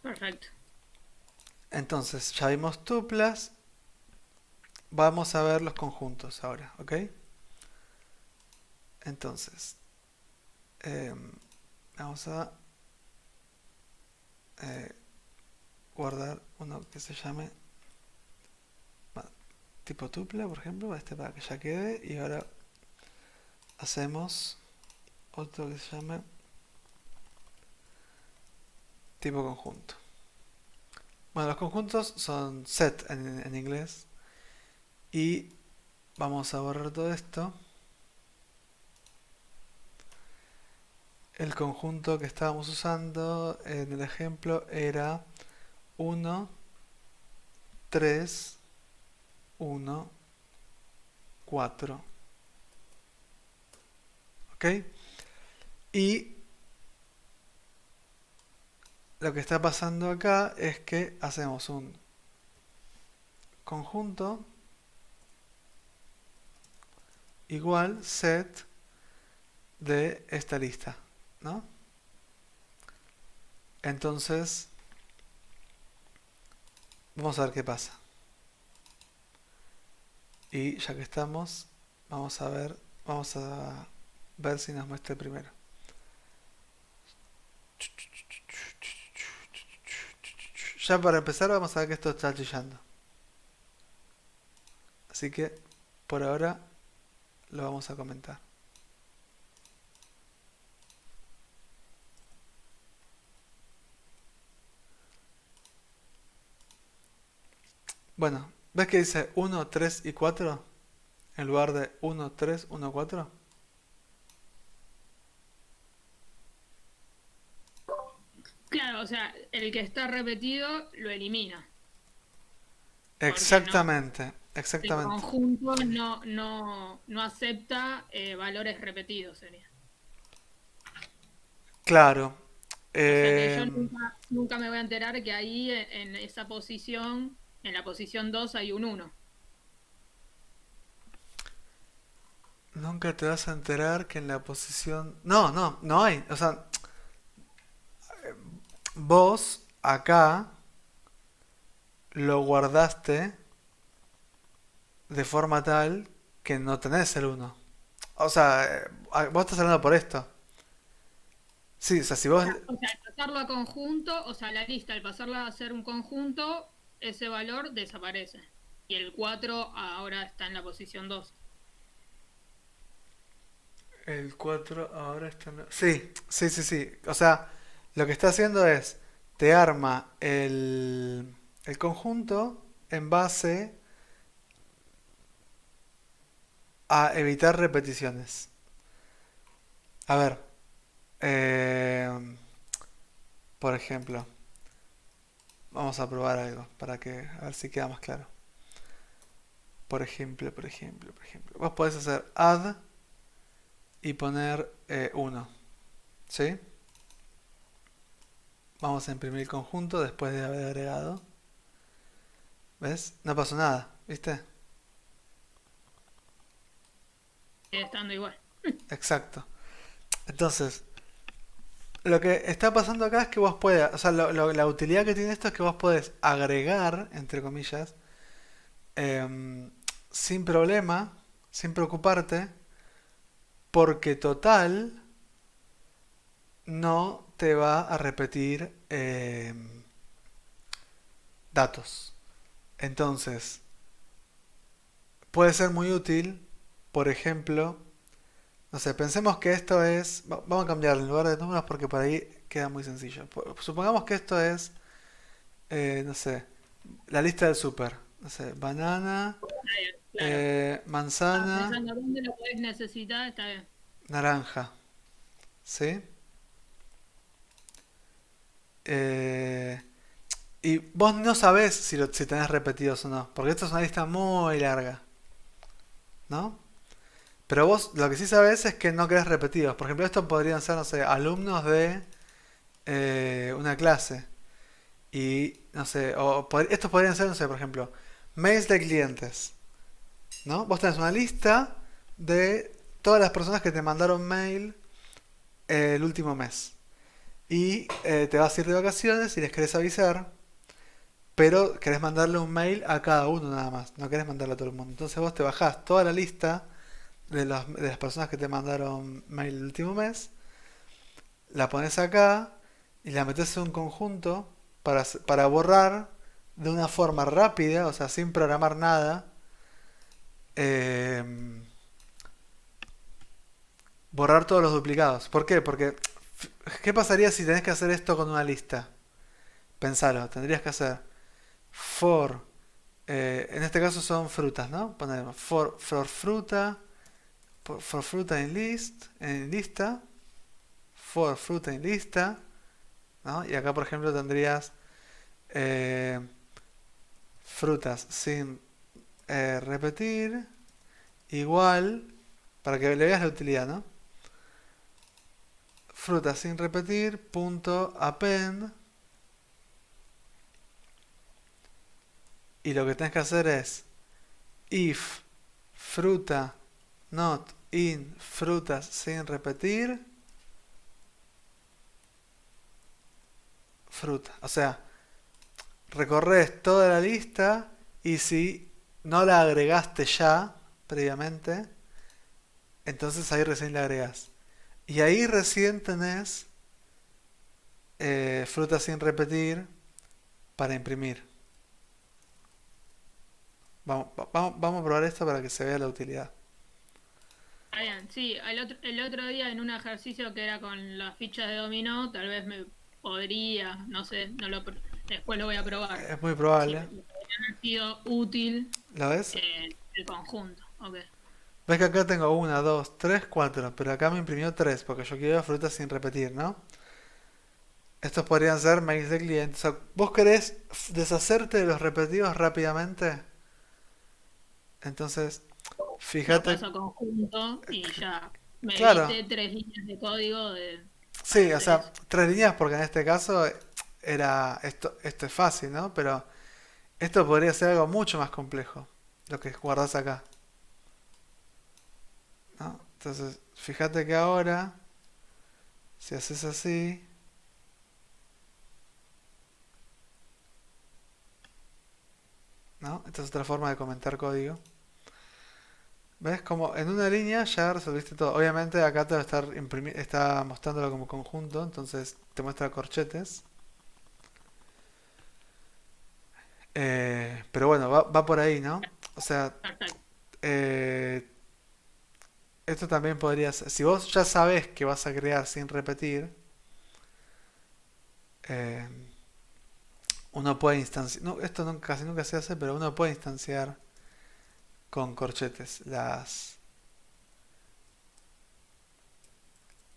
Perfecto. Entonces, ya vimos tuplas. Vamos a ver los conjuntos ahora, ¿ok? Entonces, eh, vamos a eh, guardar uno que se llame tipo tupla, por ejemplo, este para que ya quede. Y ahora hacemos otro que se llame tipo conjunto. Bueno, los conjuntos son set en inglés. Y vamos a borrar todo esto. El conjunto que estábamos usando en el ejemplo era 1, 3, 1, 4. ¿Ok? Y lo que está pasando acá es que hacemos un conjunto igual set de esta lista, ¿no? Entonces, vamos a ver qué pasa. Y ya que estamos, vamos a ver si nos muestra primero. Ya para empezar vamos a ver que esto está chillando. Así que por ahora lo vamos a comentar. Bueno, ¿ves que dice 1, 3 y 4? En lugar de 1, 3, 1, 4. Claro, o sea, el que está repetido lo elimina. porque no, Exactamente, el exactamente. conjunto no acepta valores repetidos, sería. Claro. O sea que eh, yo nunca me voy a enterar que ahí en esa posición, en la posición 2 hay un uno. Nunca te vas a enterar que en la posición... No, no, no hay. O sea, vos acá lo guardaste de forma tal que no tenés el uno. O sea, vos estás hablando por esto. Sí, o sea, si vos... O sea, al pasarlo a conjunto, o sea, la lista, al pasarla a ser un conjunto, ese valor desaparece. Y el 4 ahora está en la posición 2. El 4 ahora está en Sí, sí, sí, sí. O sea, lo que está haciendo es, te arma el conjunto en base a evitar repeticiones. A ver, eh, por ejemplo, vamos a probar algo para que a ver si queda más claro. Por ejemplo. Vos podés hacer add y poner 1, ¿sí? Vamos a imprimir el conjunto después de haber agregado. ¿Ves? No pasó nada, ¿viste? Sigue estando igual. Exacto. Entonces, lo que está pasando acá es que vos puedas, o sea, la utilidad que tiene esto es que vos podés agregar, entre comillas, em, sin problema, sin preocuparte, porque total no te va a repetir datos. Entonces, puede ser muy útil, por ejemplo, no sé, pensemos que esto es, vamos a cambiar en lugar de números porque por ahí queda muy sencillo. Supongamos que esto es, no sé, la lista del súper. No sé, banana, Está bien, claro. Estaba manzana, pensando dónde lo podés necesitar, está bien. naranja. ¿Sí? Eh, y vos no sabés si tenés repetidos o no, porque esto es una lista muy larga, ¿no? Pero vos lo que sí sabés es que no querés repetidos. Por ejemplo, esto podrían ser, no sé, alumnos de una clase. Y, no sé, estos podrían ser, no sé, por ejemplo, mails de clientes, ¿no? Vos tenés una lista de todas las personas que te mandaron mail el último mes. Y te vas a ir de vacaciones y les querés avisar, pero querés mandarle un mail a cada uno nada más, no querés mandarle a todo el mundo. Entonces vos te bajás toda la lista de las personas que te mandaron mail el último mes, la pones acá y la metes en un conjunto para borrar de una forma rápida, o sea, sin programar nada, eh, borrar todos los duplicados. ¿Por qué? Porque, ¿qué pasaría si tenés que hacer esto con una lista? Pensalo, tendrías que hacer for, en este caso son frutas, ¿no? Ponemos for fruta, for fruta en lista, for fruta en lista, ¿no? Y acá, por ejemplo, tendrías eh, frutas sin repetir, igual, para que le veas la utilidad, ¿no? Frutas sin repetir, punto append, y lo que tenés que hacer es if fruta not in frutas sin repetir, fruta. O sea, recorres toda la lista y si no la agregaste ya previamente, entonces ahí recién la agregas. Y ahí recién tenés frutas sin repetir para imprimir. Vamos a probar esto para que se vea la utilidad. Está bien, sí, el otro día en un ejercicio que era con las fichas de dominó, tal vez me podría, no sé, después lo voy a probar. Es muy Si probable. me podría haber sido útil ¿Lo ves? el conjunto. Ok. Ves que acá tengo una, dos, tres, cuatro, pero acá me imprimió tres porque yo quiero frutas sin repetir, ¿no? Estos podrían ser mails de clientes. O sea, ¿vos querés deshacerte de los repetidos rápidamente? Entonces, Lo fíjate, paso a conjunto y ya me claro, evité 3 líneas de código para sí, o hacer sea, eso. 3 líneas porque en este caso era esto es fácil, ¿no? Pero esto podría ser algo mucho más complejo, lo que guardás acá, ¿no? Entonces, fíjate que ahora, si haces así, ¿no? Esta es otra forma de comentar código. ¿Ves? Como en una línea ya resolviste todo. Obviamente acá te va a estar está mostrándolo como conjunto, entonces te muestra corchetes. Pero bueno, va por ahí, ¿no? O sea, Perfecto. eh, esto también podría ser. Si vos ya sabés que vas a crear sin repetir, eh, uno puede instanciar. No, esto casi nunca se hace, pero uno puede instanciar con corchetes.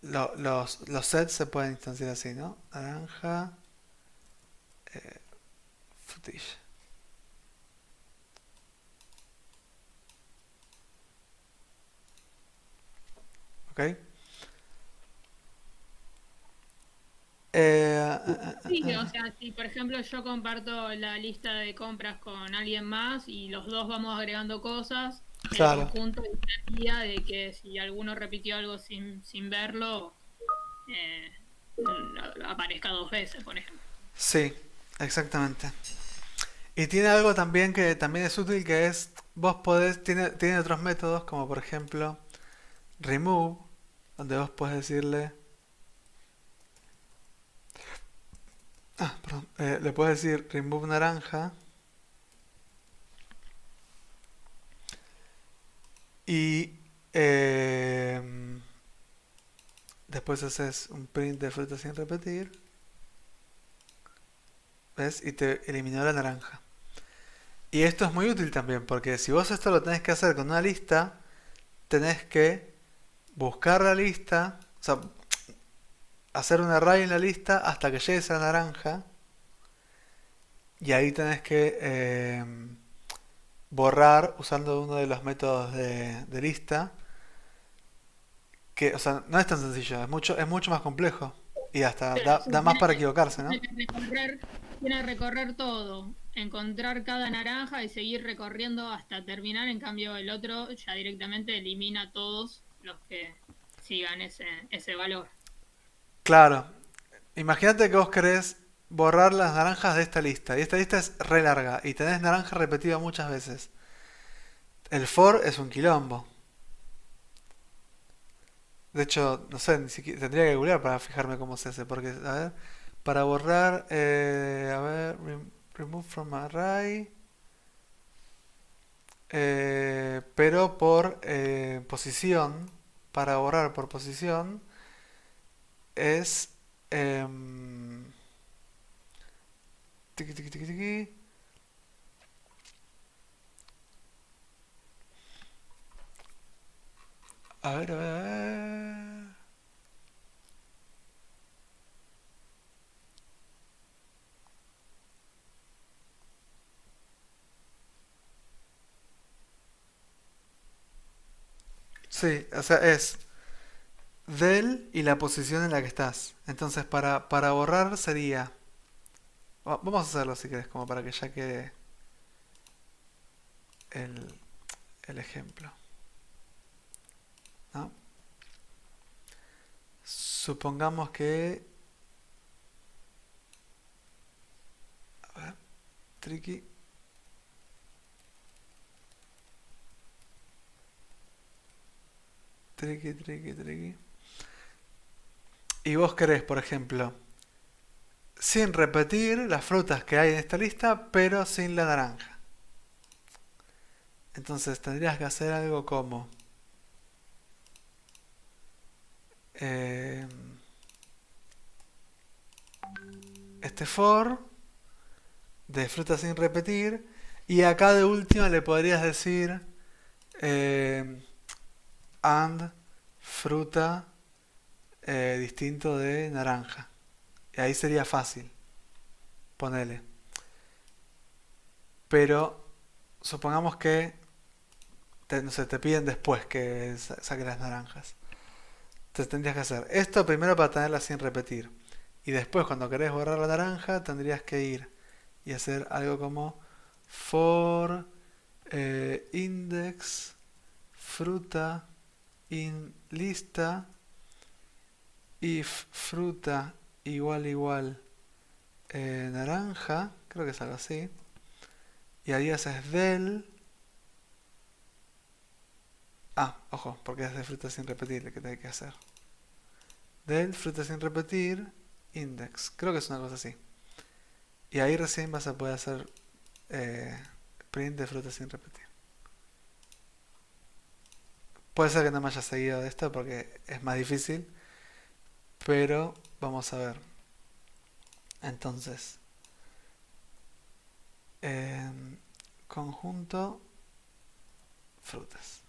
Los sets se pueden instanciar así, ¿no? Naranja, frutilla. ¿Ok? Sí, o sea, si por ejemplo yo comparto la lista de compras con alguien más y los dos vamos agregando cosas, el Claro, conjunto evitaría de que si alguno repitió algo sin verlo, eh, aparezca 2 veces, por ejemplo. sí, exactamente. Y tiene algo también que también es útil que es, vos podés, tiene otros métodos como por ejemplo remove, donde vos podés decirle, perdón, le puedes decir remove naranja y después haces un print de fruta sin repetir, ¿ves? Y te eliminó la naranja. Y esto es muy útil también, porque si vos esto lo tenés que hacer con una lista, tenés que buscar la lista, o sea, hacer un array en la lista hasta que llegues a la naranja, y ahí tenés que borrar usando uno de los métodos de lista, que, o sea, no es tan sencillo, es mucho más complejo, y hasta Pero da sí, más para equivocarse, ¿no? tiene que recorrer todo, encontrar cada naranja y seguir recorriendo hasta terminar. En cambio, el otro ya directamente elimina todos los que sigan ese valor. Claro, imagínate que vos querés borrar las naranjas de esta lista, y esta lista es re larga, y tenés naranja repetida muchas veces. El for es un quilombo. De hecho, no sé, ni siquiera tendría que googlear para fijarme cómo se hace, porque, a ver, para borrar, a ver, remove from array, pero por posición, para borrar por posición, es, tiqui, tiqui, tiqui, tiqui, a ver, a ver, a ver. Sí, o sea, es del y la posición en la que estás. Entonces, para borrar sería. Vamos a hacerlo si querés, como para que ya quede el, el ejemplo. ¿No? Supongamos que. A ver, tricky. Tricky, tricky, tricky. Y vos querés, por ejemplo, sin repetir las frutas que hay en esta lista, pero sin la naranja. Entonces tendrías que hacer algo como. eh, este for de frutas sin repetir. Y acá de última le podrías decir eh, and fruta distinto de naranja. Y ahí sería fácil, ponele. Pero supongamos que no sé, te piden después que saques las naranjas. Entonces tendrías que hacer esto primero para tenerla sin repetir. Y después cuando querés borrar la naranja tendrías que ir y hacer algo como for index fruta in lista if fruta igual naranja, creo que es algo así. Y ahí haces del... Ah, ojo, porque es de fruta sin repetir lo que tenés que hacer. Del fruta sin repetir index, creo que es una cosa así. Y ahí recién vas a poder hacer print de fruta sin repetir. Puede ser que no me haya seguido de esto porque es más difícil, pero vamos a ver. Entonces, conjunto frutas.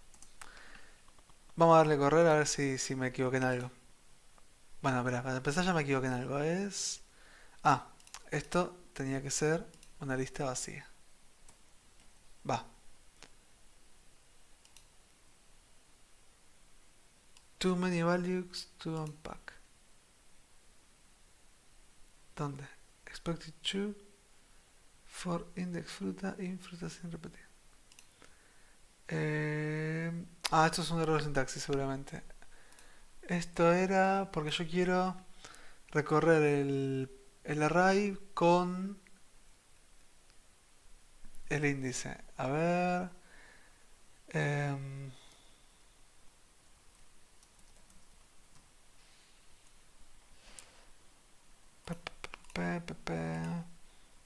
Vamos a darle correr a ver si me equivoqué en algo. Bueno, espera, para empezar ya me equivoqué en algo. Esto tenía que ser una lista vacía. Va. Too many values to unpack. ¿Dónde? Expected to for index fruta in fruta sin repetir. Esto es un error de sintaxis seguramente. Esto era porque yo quiero recorrer el array con el índice. A ver.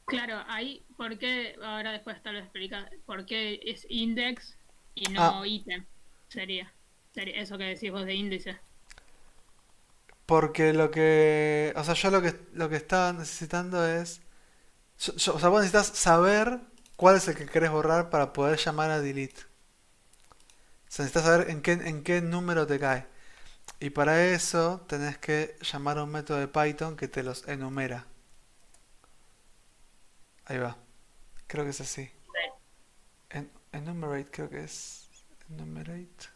Claro, ahí, ¿por qué? Ahora después tal vez explica por qué es index y Ah, no ítem. Sería eso que decís vos de índice. porque lo que... O sea, yo lo que estaba necesitando es... o sea, vos necesitas saber cuál es el que querés borrar para poder llamar a delete. O sea, necesitas saber en qué número te cae. Y para eso tenés que llamar a un método de Python que te los enumera. Ahí va. Creo que es así. Enumerate creo que es... Enumerate.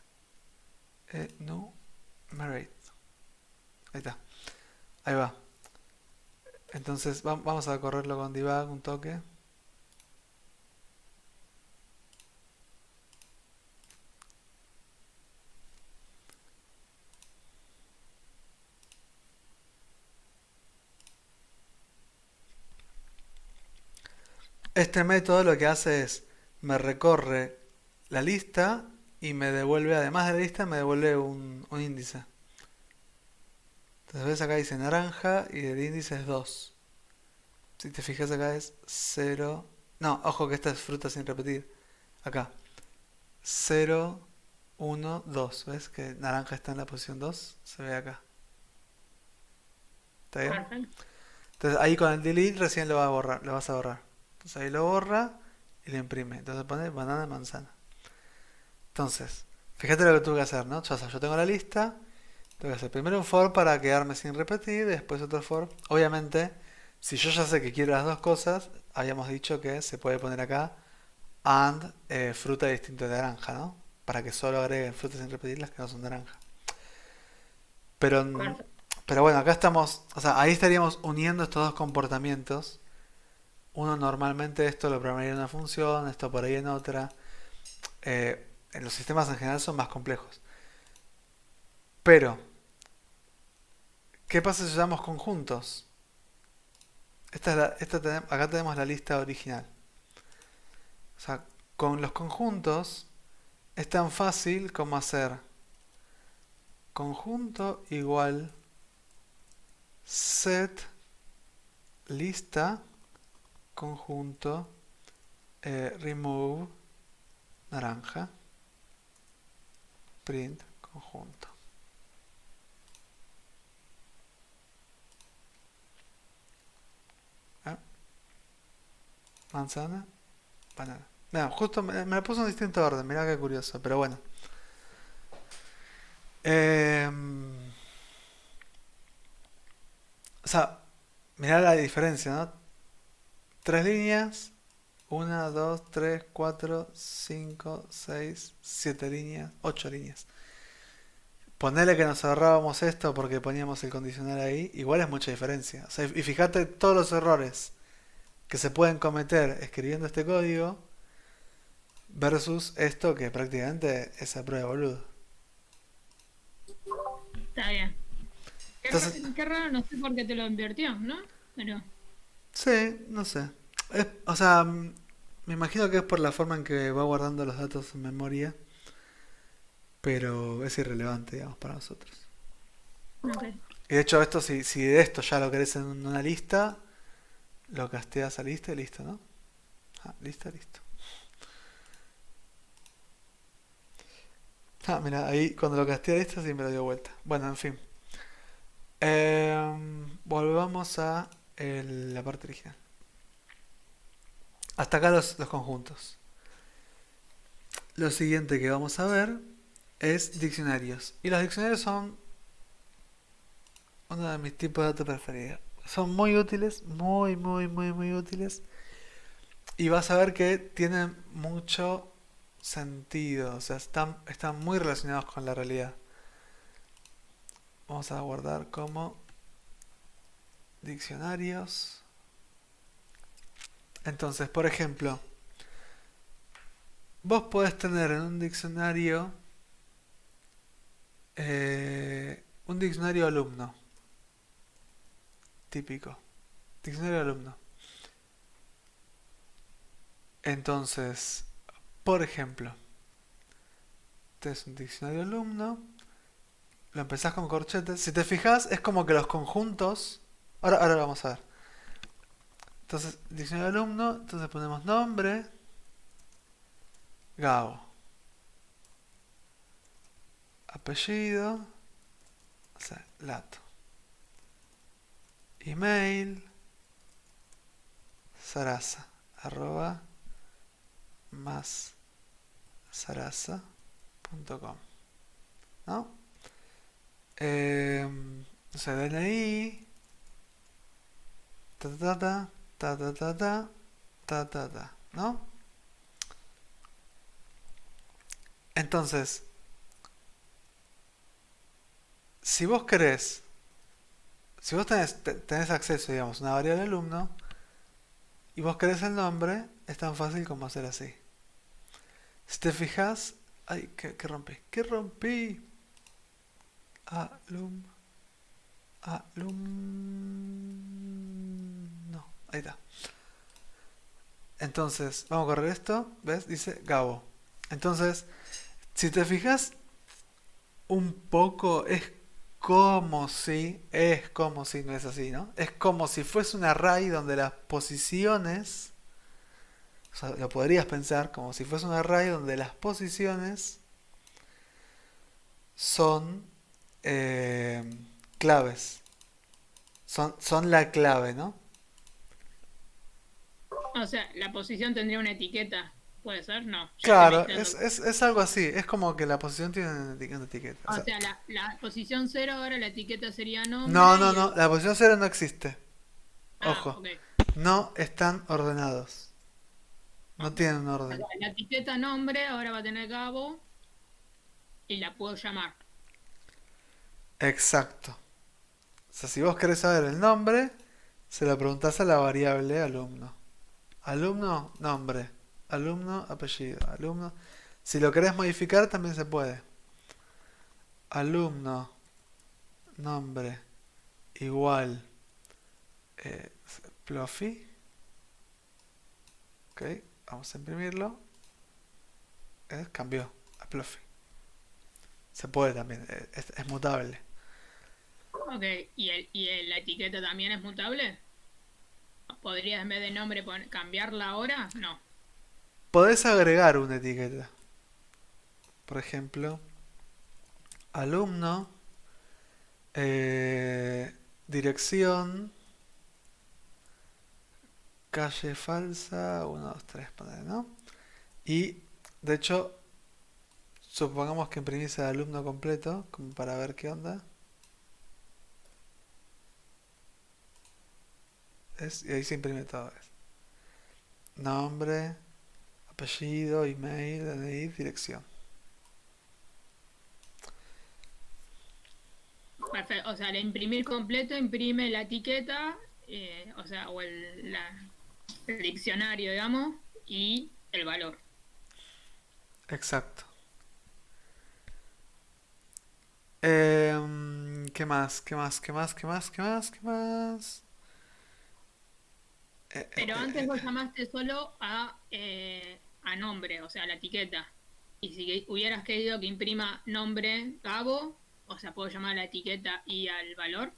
Enumerate. Ahí está. Ahí va. Entonces vamos a correrlo con debug un toque. Este método lo que hace es me recorre la lista y me devuelve, además de la lista, me devuelve un índice. Entonces ves acá dice naranja y el índice es 2. Si te fijas acá es 0. No, ojo que esta es fruta sin repetir. Acá. 0, 1, 2. ¿Ves que naranja está en la posición 2? Se ve acá. ¿Está bien? Perfecto. Entonces ahí con el delete recién lo vas a borrar. Entonces ahí lo borra y lo imprime. Entonces pone banana manzana. Entonces, fíjate lo que tuve que hacer, ¿no? Yo tengo la lista. Tengo que hacer primero un for para quedarme sin repetir. Después otro for. Obviamente, si yo ya sé que quiero las dos cosas, habíamos dicho que se puede poner acá and fruta distinta de naranja, ¿no? Para que solo agreguen frutas sin repetir las que no son naranja. Pero, Perfecto. pero bueno, acá estamos, o sea, ahí estaríamos uniendo estos dos comportamientos. Uno normalmente esto lo programaría en una función, esto por ahí en otra. En los sistemas en general son más complejos. Pero, ¿qué pasa si usamos conjuntos? Acá tenemos la lista original. O sea, con los conjuntos es tan fácil como hacer conjunto igual set lista conjunto remove naranja print conjunto. ¿Eh? Manzana, banana. No, justo me la puso en distinto orden, mirá qué curioso, pero bueno. O sea, Mirá la diferencia, ¿no? Tres líneas. Una, dos, tres, cuatro, cinco, seis, siete líneas, ocho líneas. Ponerle que nos ahorrábamos esto porque poníamos el condicional ahí, igual es mucha diferencia. O sea, y fíjate todos los errores que se pueden cometer escribiendo este código versus esto que prácticamente es a prueba de boludo. Está bien. Entonces, Qué raro, no sé por qué te lo invirtió, ¿no? Pero, sí, no sé. O sea, me imagino que es por la forma en que va guardando los datos en memoria, pero es irrelevante, digamos, para nosotros. ok. Y de hecho, esto, si de esto ya lo querés en una lista, lo casteas a lista y listo, ¿no? Ah, listo, listo. Ah, mira, ahí cuando lo casteé a lista sí me lo dio vuelta. Bueno, en fin. Volvamos a la parte original. Hasta acá los conjuntos. Lo siguiente que vamos a ver es diccionarios. Y los diccionarios son uno de mis tipos de datos preferidos. Son muy útiles, muy, muy, muy, muy útiles. Y vas a ver que tienen mucho sentido. O sea, están muy relacionados con la realidad. Vamos a guardar como diccionarios. Entonces, por ejemplo, vos podés tener en un diccionario alumno, típico, diccionario alumno. Entonces, por ejemplo, tenés un diccionario alumno, lo empezás con corchetes. Si te fijas, es como que los conjuntos. Ahora lo vamos a ver. Entonces, diccionario alumno, entonces ponemos nombre, Gabo, apellido, o sea, Lato, email, Sarasa, arroba más sarasa.com, ¿no? O sea, DNI, ta ta ta ta ta ta ta ta ta ta, ¿no? Entonces, si vos querés, si vos tenés acceso, digamos, a una variable alumno y vos querés el nombre, es tan fácil como hacer así. Si te fijas, ay, ¿qué rompí? ¿Qué rompí? Alum, no, ahí está. Entonces, vamos a correr esto, ¿ves? Dice Gabo. Entonces, si te fijas un poco, es como si, no es así, ¿no? Es como si fuese un array donde las posiciones, o sea, lo podrías pensar como si fuese un array donde las posiciones son eh, claves, son la clave, ¿no? O sea, la posición tendría una etiqueta. ¿Puede ser? No, ya estoy Claro, mezclando. es algo así, es como que la posición tiene una etiqueta. O O sea, sea, la posición cero ahora la etiqueta sería no, nombre no, y no, el... la posición cero no existe. Ah, Ojo, ok, no están ordenados, no ok. tienen un O sea, orden. la etiqueta nombre ahora va a tener Gabo y la puedo llamar. Exacto. O sea, si vos querés saber el nombre, se lo preguntás a la variable alumno. Alumno, nombre. Alumno, apellido. Alumno. Si lo querés modificar, también se puede. Alumno, nombre, igual. Eh, Pluffy. Ok, vamos a imprimirlo. Cambió a Pluffy. Se puede también, es mutable. Ok, la etiqueta también es mutable? ¿Podrías en vez de nombre cambiarla ahora? No. Podés agregar una etiqueta. Por ejemplo, alumno, dirección, calle falsa, 1, 2, 3, poner, ¿no? Y, de hecho, supongamos que imprimís el alumno completo, como para ver qué onda. Y ahí se imprime todo. Nombre, apellido, email, DNI, dirección. Perfecto. O sea, al imprimir completo, imprime la etiqueta, o sea, el diccionario, digamos, y el valor. Exacto. ¿Qué más? ¿Qué más? ¿Qué más? ¿Qué más? ¿Qué más? ¿Qué más? Eh, eh, Pero antes eh, vos llamaste solo a nombre, o sea, la etiqueta. Y si hubieras querido que imprima nombre Gabo, o sea, puedo llamar a la etiqueta y al valor.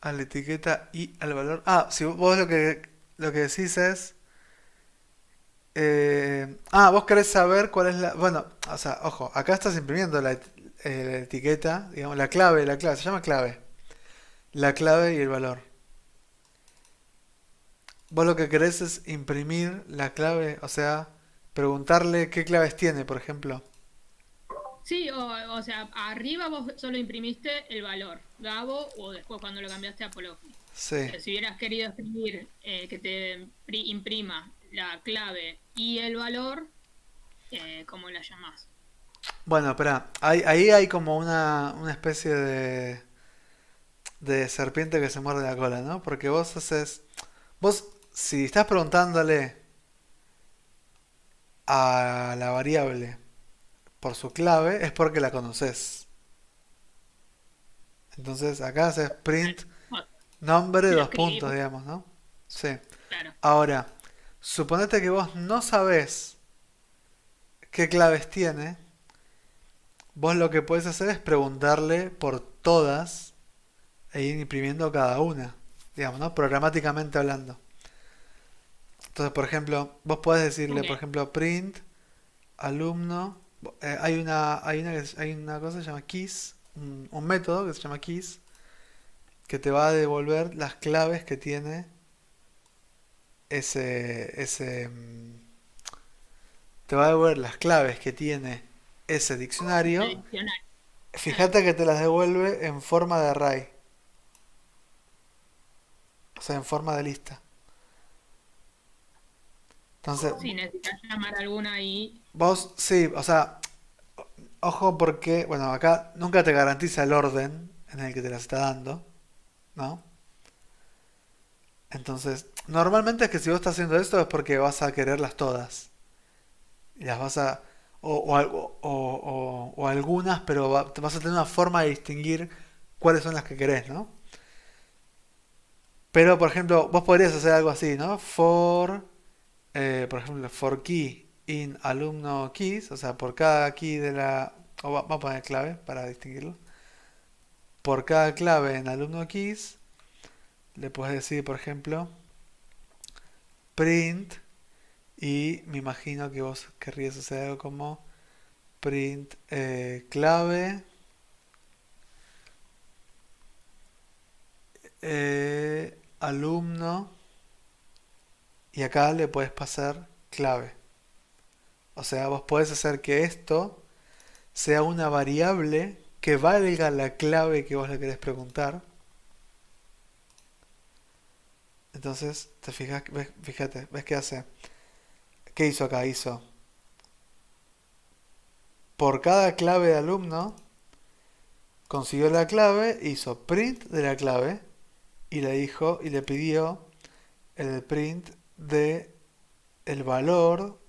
a la etiqueta y al valor. Ah, si vos lo que decís es. Vos querés saber cuál es la. Bueno, o sea, ojo, acá estás imprimiendo la etiqueta, digamos, la clave, se llama clave. La clave y el valor. Vos lo que querés es imprimir la clave, o sea, preguntarle qué claves tiene, por ejemplo. Sí, o sea, arriba vos solo imprimiste el valor, Gabo, o después cuando lo cambiaste a Polofi. Sí. Pero si hubieras querido escribir que te imprima la clave y el valor, ¿cómo la llamás? Bueno, espera, ahí hay como una especie de serpiente que se muerde la cola, ¿no? Porque vos, si estás preguntándole a la variable por su clave, es porque la conoces. Entonces acá haces print Bueno, nombre, lo dos puntos, escribo, digamos, ¿no? Sí. claro. Ahora, suponete que vos no sabés qué claves tiene, vos lo que podés hacer es preguntarle por todas e ir imprimiendo cada una, digamos, ¿no? Programáticamente hablando. Entonces, por ejemplo, vos podés decirle, Ok, por ejemplo, print alumno. Hay una cosa que se llama keys, un método que se llama keys, que te va a devolver las claves que tiene ese, te va a devolver las claves que tiene ese ese diccionario. diccionario, claro. Fíjate que te las devuelve en forma de array, o sea, en forma de lista. Entonces, Si necesitas llamar a alguna ahí, vos, sí, o sea, ojo porque, bueno, acá nunca te garantiza el orden en el que te las está dando, ¿no? Entonces, normalmente es que si vos estás haciendo esto es porque vas a quererlas todas. Y las vas a. O algunas, pero te vas a tener una forma de distinguir cuáles son las que querés, ¿no? Pero, por ejemplo, vos podrías hacer algo así, ¿no? Por ejemplo, for key in alumno keys, o sea, por cada key de la. Vamos a poner clave para distinguirlo. Por cada clave en alumno keys, le puedes decir, por ejemplo, print. Y me imagino que vos querrías hacer algo como print clave alumno y acá le puedes pasar clave. O sea, vos podés hacer que esto sea una variable que valga la clave que vos le querés preguntar. Entonces, te fijas, fíjate, ves qué hace. ¿Qué hizo acá? Hizo por cada clave de alumno, consiguió la clave, hizo print de la clave y le dijo y le pidió el print de el valor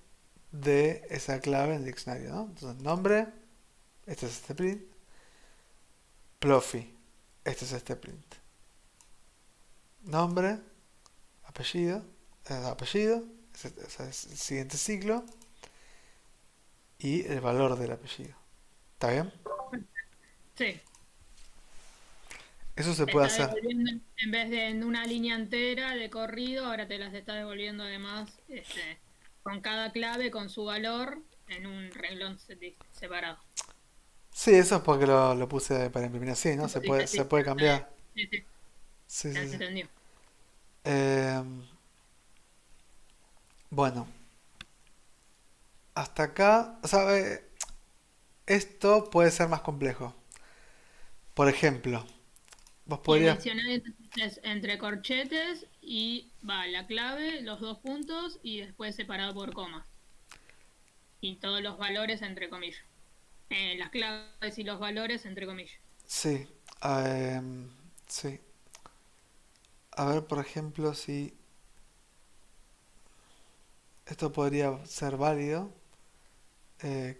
de esa clave en el diccionario, ¿no? Entonces, nombre, este es este print, Plofi, este es este print. Nombre, apellido, apellido, ese es el siguiente ciclo y el valor del apellido. ¿Está bien? sí. Eso se Te puede está hacer. devolviendo en vez de en una línea entera de corrido, ahora te las está devolviendo además con cada clave, con su valor, en un renglón separado. Sí, eso es porque lo puse para imprimir así, ¿no? Lo Se pusiste puede, se así, puede pero está bien. cambiar. Sí, sí, Sí, se sí, sí. entendió. Eh, bueno, hasta acá, o sea, esto puede ser más complejo. Por ejemplo, Vos Y el podrías, diccionario entonces es entre corchetes y va la clave, los dos puntos y después separado por comas. Y todos los valores entre comillas. Las claves y los valores entre comillas. sí, sí. A ver, por ejemplo, si esto podría ser válido. eh,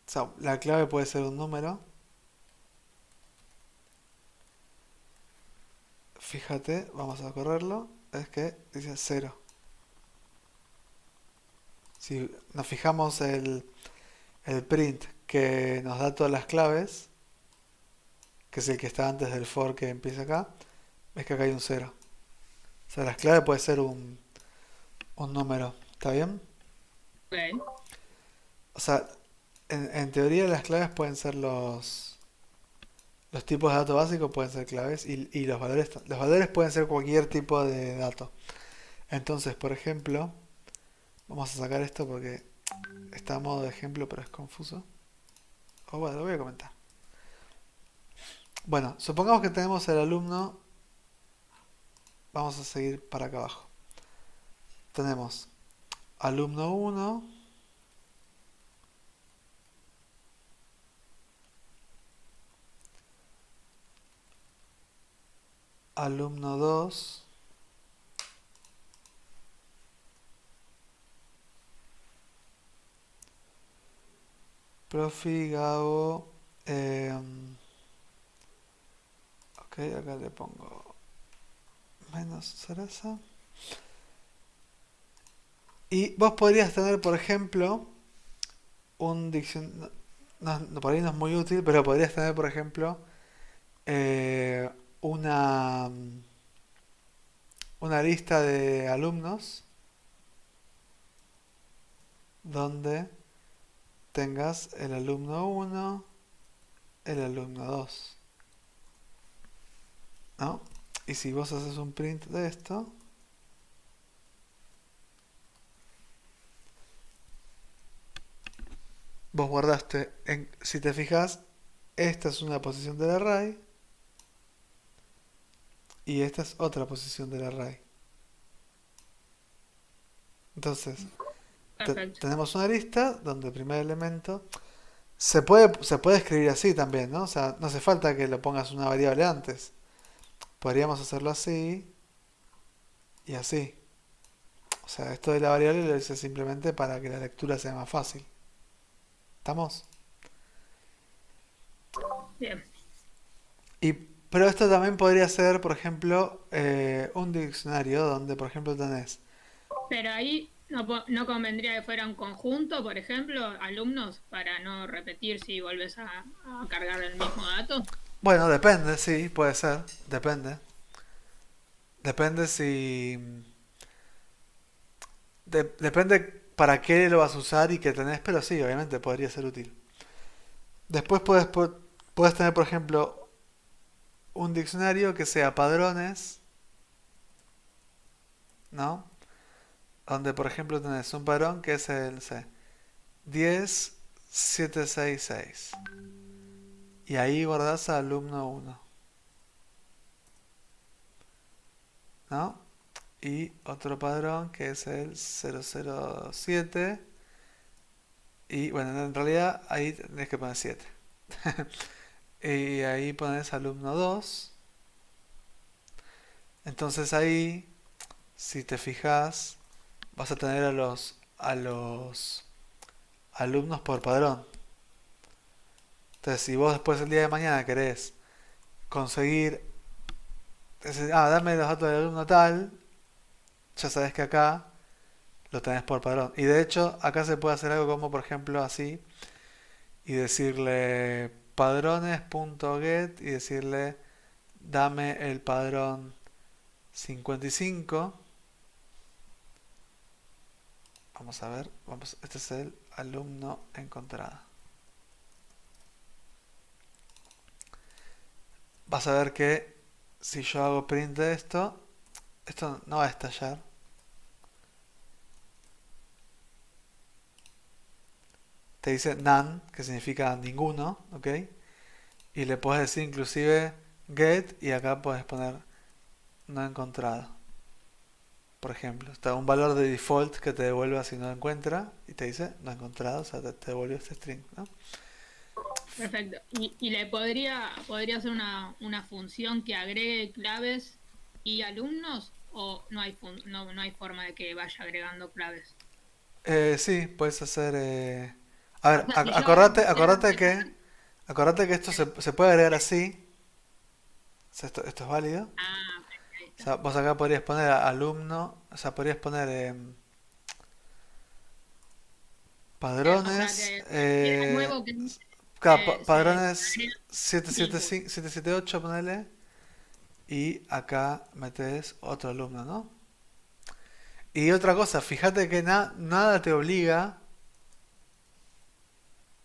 o sea, la clave puede ser un número. Fíjate, vamos a correrlo. Es que dice cero. Si nos fijamos el print que nos da todas las claves, que es el que está antes del for que empieza acá, ves que acá hay un cero. O sea, las claves puede ser un número. ¿Está bien? Ok. O sea, en teoría las claves pueden ser los tipos de datos básicos pueden ser claves y los valores pueden ser cualquier tipo de dato. Entonces, por ejemplo, vamos a sacar esto porque está a modo de ejemplo, pero es confuso. O bueno, lo voy a comentar. Bueno, supongamos que tenemos el alumno. Vamos a seguir para acá abajo. Tenemos alumno uno, alumno 2, profi, Gabo. Ok, acá le pongo menos cereza. Y vos podrías tener, por ejemplo, un diccionario. No, por ahí no es muy útil, pero podrías tener, por ejemplo, eh, una, una lista de alumnos donde tengas el alumno uno, el alumno 2, ¿no? Y si vos haces un print de esto, vos guardaste, si te fijas, esta es una posición del array y esta es otra posición del array. Entonces, Perfecto. tenemos una lista donde el primer elemento se puede escribir así también, ¿no? O sea, no hace falta que lo pongas una variable antes. Podríamos hacerlo así y así. O sea, esto de la variable lo hice simplemente para que la lectura sea más fácil. ¿Estamos? Bien. Pero esto también podría ser, por ejemplo, un diccionario donde, por ejemplo, tenés. Pero ahí no convendría que fuera un conjunto, por ejemplo, alumnos, para no repetir si vuelves a cargar el mismo dato. Bueno, depende, sí, puede ser. Depende. Depende si. Depende para qué lo vas a usar y qué tenés, pero sí, obviamente podría ser útil. Después puedes tener, por ejemplo, un diccionario que sea padrones, ¿no? Donde, por ejemplo, tenés un padrón que es el C, 10766. Y ahí guardás a alumno uno, ¿no? Y otro padrón que es el 007. Y bueno, en realidad ahí tenés que poner 7. Y ahí pones alumno 2. Entonces ahí, si te fijas, vas a tener a los alumnos por padrón. Entonces, si vos después el día de mañana querés conseguir, dame los datos del alumno tal, ya sabes que acá lo tenés por padrón. Y de hecho, acá se puede hacer algo como, por ejemplo, así, y decirle padrones.get y decirle dame el padrón 55. Vamos a ver, este es el alumno encontrado. Vas a ver que si yo hago print de esto no va a estallar. Te dice none, que significa ninguno, ¿ok? Y le puedes decir inclusive get y acá puedes poner no encontrado. Por ejemplo, está un valor de default que te devuelva si no lo encuentra y te dice no encontrado, o sea, te devolvió este string, ¿no? Perfecto. Y le podría hacer una función que agregue claves y alumnos o no hay no hay forma de que vaya agregando claves. Sí, puedes hacer... A ver, O sea, si yo ahora quisiera agregar, acordate que esto se puede agregar así. O sea, esto es válido. ah, ok, ahí O está. sea, vos acá podrías poner alumno, o sea, podrías poner O sea padrones, que cualquiera nuevo que claro, se padrones agrega de input. 775, 778, ponele, y acá metes otro alumno, ¿no? Y otra cosa, fíjate que nada te obliga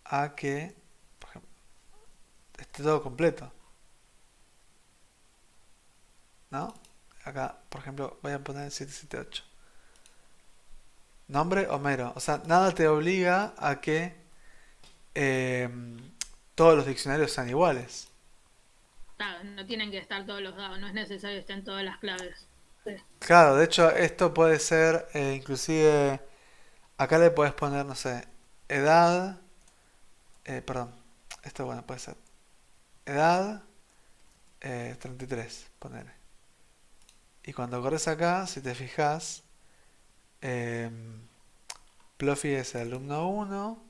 a que, por ejemplo, esté todo completo, ¿no? Acá, por ejemplo, voy a poner 778. Nombre Homero. O sea, nada te obliga a que eh, todos los diccionarios sean iguales. Claro, no tienen que estar todos los dados, no es necesario que estén todas las claves. Sí. Claro, de hecho, esto puede ser, inclusive, acá le puedes poner, no sé, edad, perdón, esto bueno, puede ser edad 33, poner. Y cuando corres acá, si te fijas, eh, Pluffy es el alumno 1,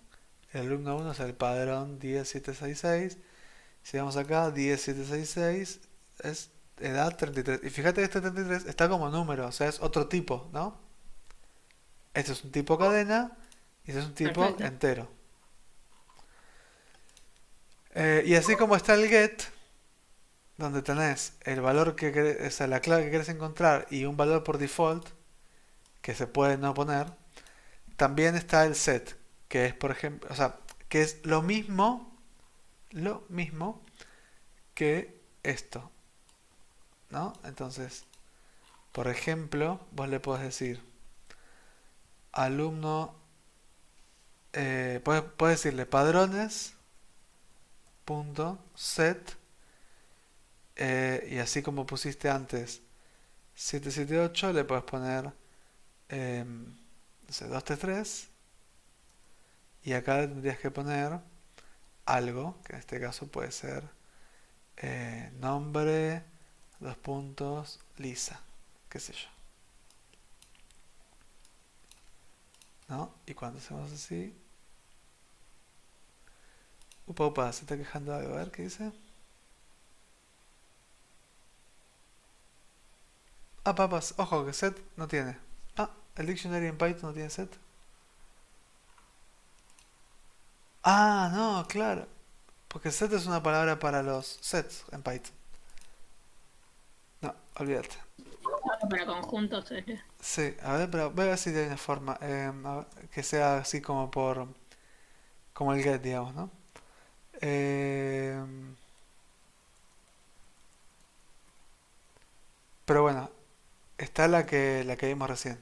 el alumno 1 es el padrón 10766. Si vamos acá, 10766 es edad 33. Y fíjate que este 33 está como número, o sea, es otro tipo, ¿no? Este es un tipo cadena y este es un tipo Perfecto. entero. Y así como está el get, donde tenés el valor o sea, la clave que querés encontrar y un valor por default, que se puede no poner, también está el set, que es, por ejemplo, o sea, que es lo mismo que esto, ¿no? Entonces, por ejemplo, vos le podés decir alumno, puedes decirle padrones punto set, y así como pusiste antes 778 le puedes poner no sé, 233 y acá le tendrías que poner algo, que en este caso puede ser nombre, dos puntos, Lisa, qué sé yo, ¿no? Y cuando hacemos así, upa, se está quejando de algo, a ver qué dice. Ah, papas, ojo que set no tiene. Ah, el dictionary en Python no tiene set. Ah, no, claro. Porque set es una palabra para los sets en Python. No, olvídate. Para conjuntos. Sí, a ver, pero voy a ver si hay una forma que sea así como como el get, digamos, ¿no? Eh, pero bueno, está la que vimos recién.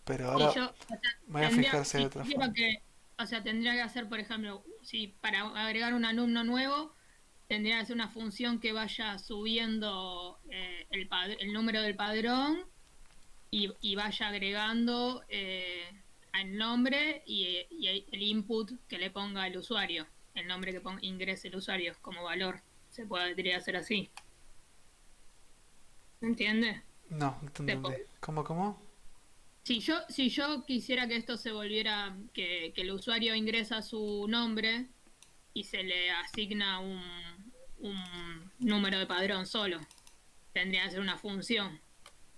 Pero Y ahora yo, o sea, me voy a fijar si hay si otra quiero forma. que, o sea, tendría que hacer, por ejemplo, si para agregar un alumno nuevo, tendría que hacer una función que vaya subiendo el número del padrón y vaya agregando el nombre y el input que le ponga el usuario, el nombre que ingrese el usuario como valor. Se podría hacer así. ¿Entiendes? No, no te Se entendí. ¿Cómo? si yo quisiera que esto se volviera, que el usuario ingresa su nombre y se le asigna un número de padrón solo, tendría que ser una función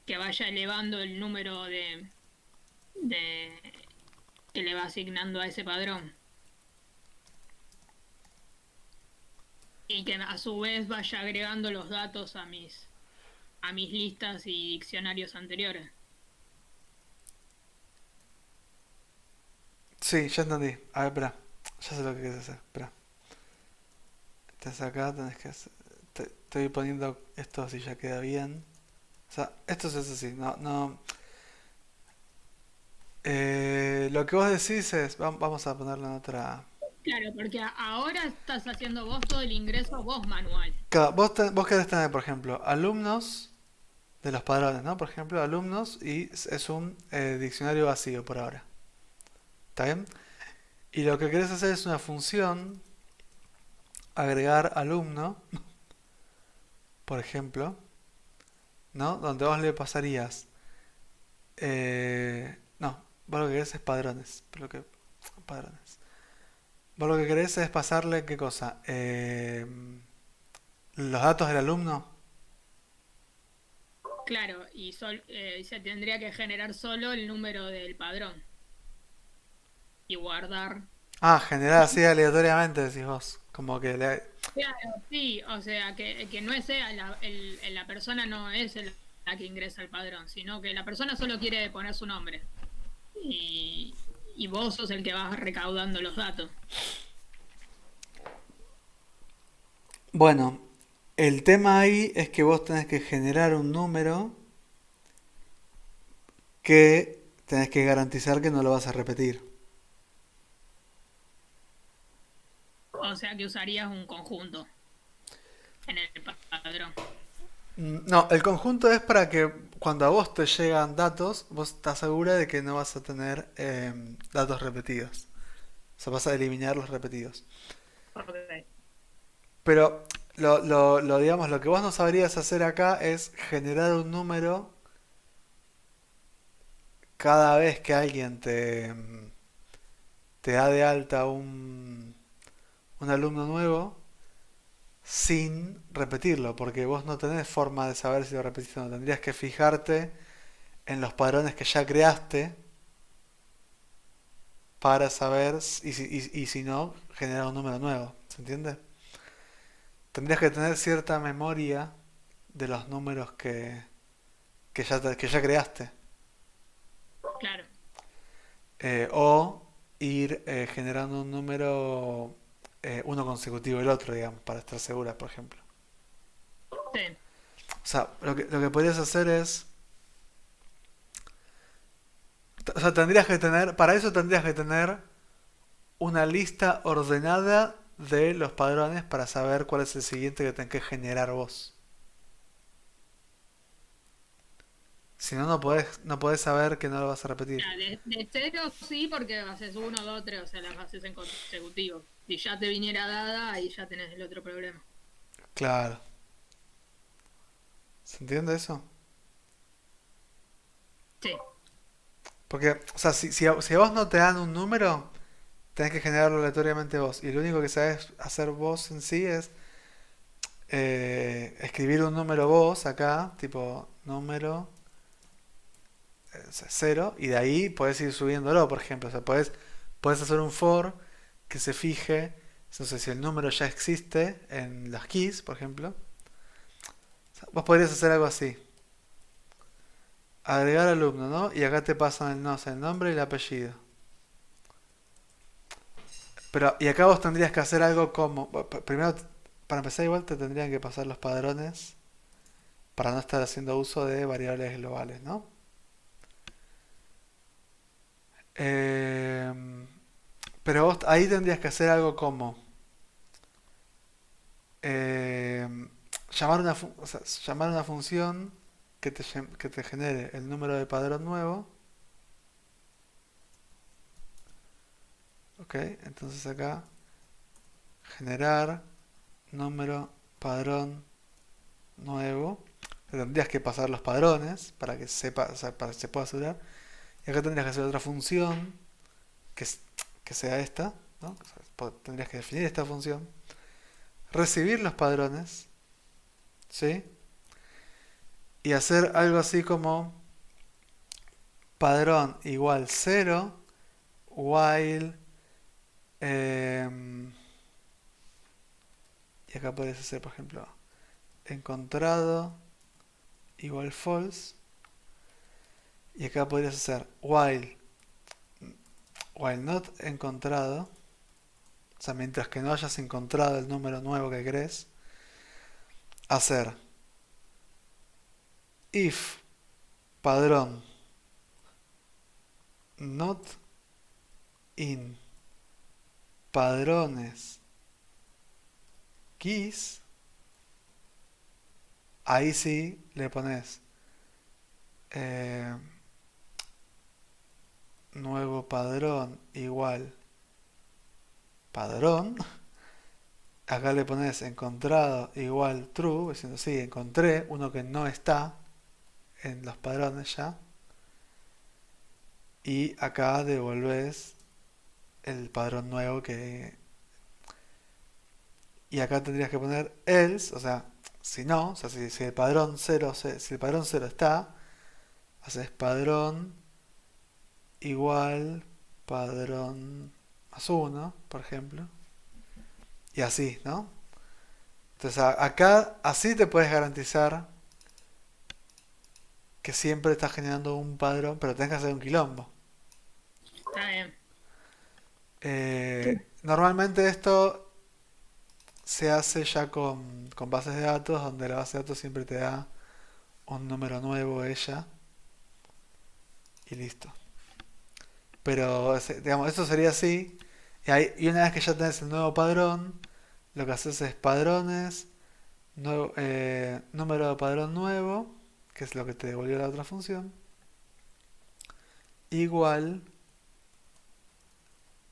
que vaya elevando el número de que le va asignando a ese padrón y que a su vez vaya agregando los datos a mis listas y diccionarios anteriores. Sí, ya entendí. A ver, espera. Ya sé lo que quieres hacer. Espera. Estás acá, tenés que hacer... Estoy poniendo esto así ya queda bien. O sea, esto se hace así. No, no. Lo que vos decís es... Vamos a ponerlo en otra... Claro, porque ahora estás haciendo vos todo el ingreso vos manual. Claro, vos querés tener, por ejemplo, alumnos de los padrones, ¿no? Por ejemplo, alumnos y es un diccionario vacío por ahora. ¿Está bien? Y lo que querés hacer es una función, agregar alumno, por ejemplo, ¿no? Donde vos le pasarías... no, vos lo que querés es padrones. Padrones. Vos lo que querés es pasarle, ¿qué cosa? Los datos del alumno. Claro, y se tendría que generar solo el número del padrón y guardar. Ah, generar así aleatoriamente, decís vos. Como que Claro, sí, o sea, que no sea la persona no es la que ingresa al padrón, sino que la persona solo quiere poner su nombre y vos sos el que vas recaudando los datos. Bueno, el tema ahí es que vos tenés que generar un número que tenés que garantizar que no lo vas a repetir. O sea, que usarías un conjunto en el padrón. No, el conjunto es para que cuando a vos te llegan datos, vos estás segura de que no vas a tener datos repetidos. O sea, vas a eliminar los repetidos. Ok. Pero digamos, lo que vos no sabrías hacer acá es generar un número cada vez que alguien te da de alta un alumno nuevo sin repetirlo, porque vos no tenés forma de saber si lo repetiste o no. Tendrías que fijarte en los padrones que ya creaste para saber y si no, generar un número nuevo. ¿Se entiende? Tendrías que tener cierta memoria de los números que ya creaste. Claro, O ir generando un número uno consecutivo del otro, digamos, para estar segura, por ejemplo. sí, O sea, lo que podrías hacer es... O sea, tendrías que tener... Para eso tendrías que tener una lista ordenada de los padrones para saber cuál es el siguiente que tenés que generar vos. Si no, no podés saber que no lo vas a repetir. ya, de cero sí, porque haces uno, dos, tres, o sea, las haces en consecutivo. Si ya te viniera dada, ahí ya tenés el otro problema. Claro. ¿Se entiende eso? Sí, Porque, o sea, si a vos no te dan un número, tenés que generarlo aleatoriamente vos. Y lo único que sabes hacer vos en sí es escribir un número vos acá, tipo número 0, y de ahí podés ir subiéndolo, por ejemplo. O sea, podés hacer un for que se fije, no sé si el número ya existe en las keys, por ejemplo. O sea, vos podrías hacer algo así. Agregar alumno, ¿no? Y acá te pasan el, no sé, el nombre y el apellido. Pero, y acá vos tendrías que hacer algo como... Primero, para empezar igual te tendrían que pasar los padrones para no estar haciendo uso de variables globales, ¿no? Eh, pero vos ahí tendrías que hacer algo como eh, o sea, llamar una función que te genere el número de padrón nuevo. Ok, entonces acá generar número padrón nuevo. Le tendrías que pasar los padrones para que sepa, o sea, para que se pueda asegurar. Y acá tendrías que hacer otra función que, que sea esta, ¿no? O sea, tendrías que definir esta función, recibir los padrones, ¿sí? Y hacer algo así como padrón igual 0, while, eh, y acá podés hacer, por ejemplo, encontrado igual false, y acá podrías hacer while not encontrado, o sea, mientras que no hayas encontrado el número nuevo que querés, hacer if padrón not in padrones keys, ahí sí le pones eh, nuevo padrón igual padrón. Acá le pones encontrado igual true, diciendo sí, encontré uno que no está en los padrones ya. Y acá devolves el padrón nuevo que... Y acá tendrías que poner else, o sea, si no, o sea, si el padrón 0, si el padrón 0 está, haces padrón igual padrón más uno, por ejemplo. Y así, ¿no? Entonces acá así te puedes garantizar que siempre estás generando un padrón, pero tenés que hacer un quilombo. Está bien. Normalmente esto se hace ya con bases de datos, donde la base de datos siempre te da un número nuevo ella y listo. Pero digamos, esto sería así. Y una vez que ya tenés el nuevo padrón, lo que haces es padrones, número de padrón nuevo, que es lo que te devolvió la otra función, igual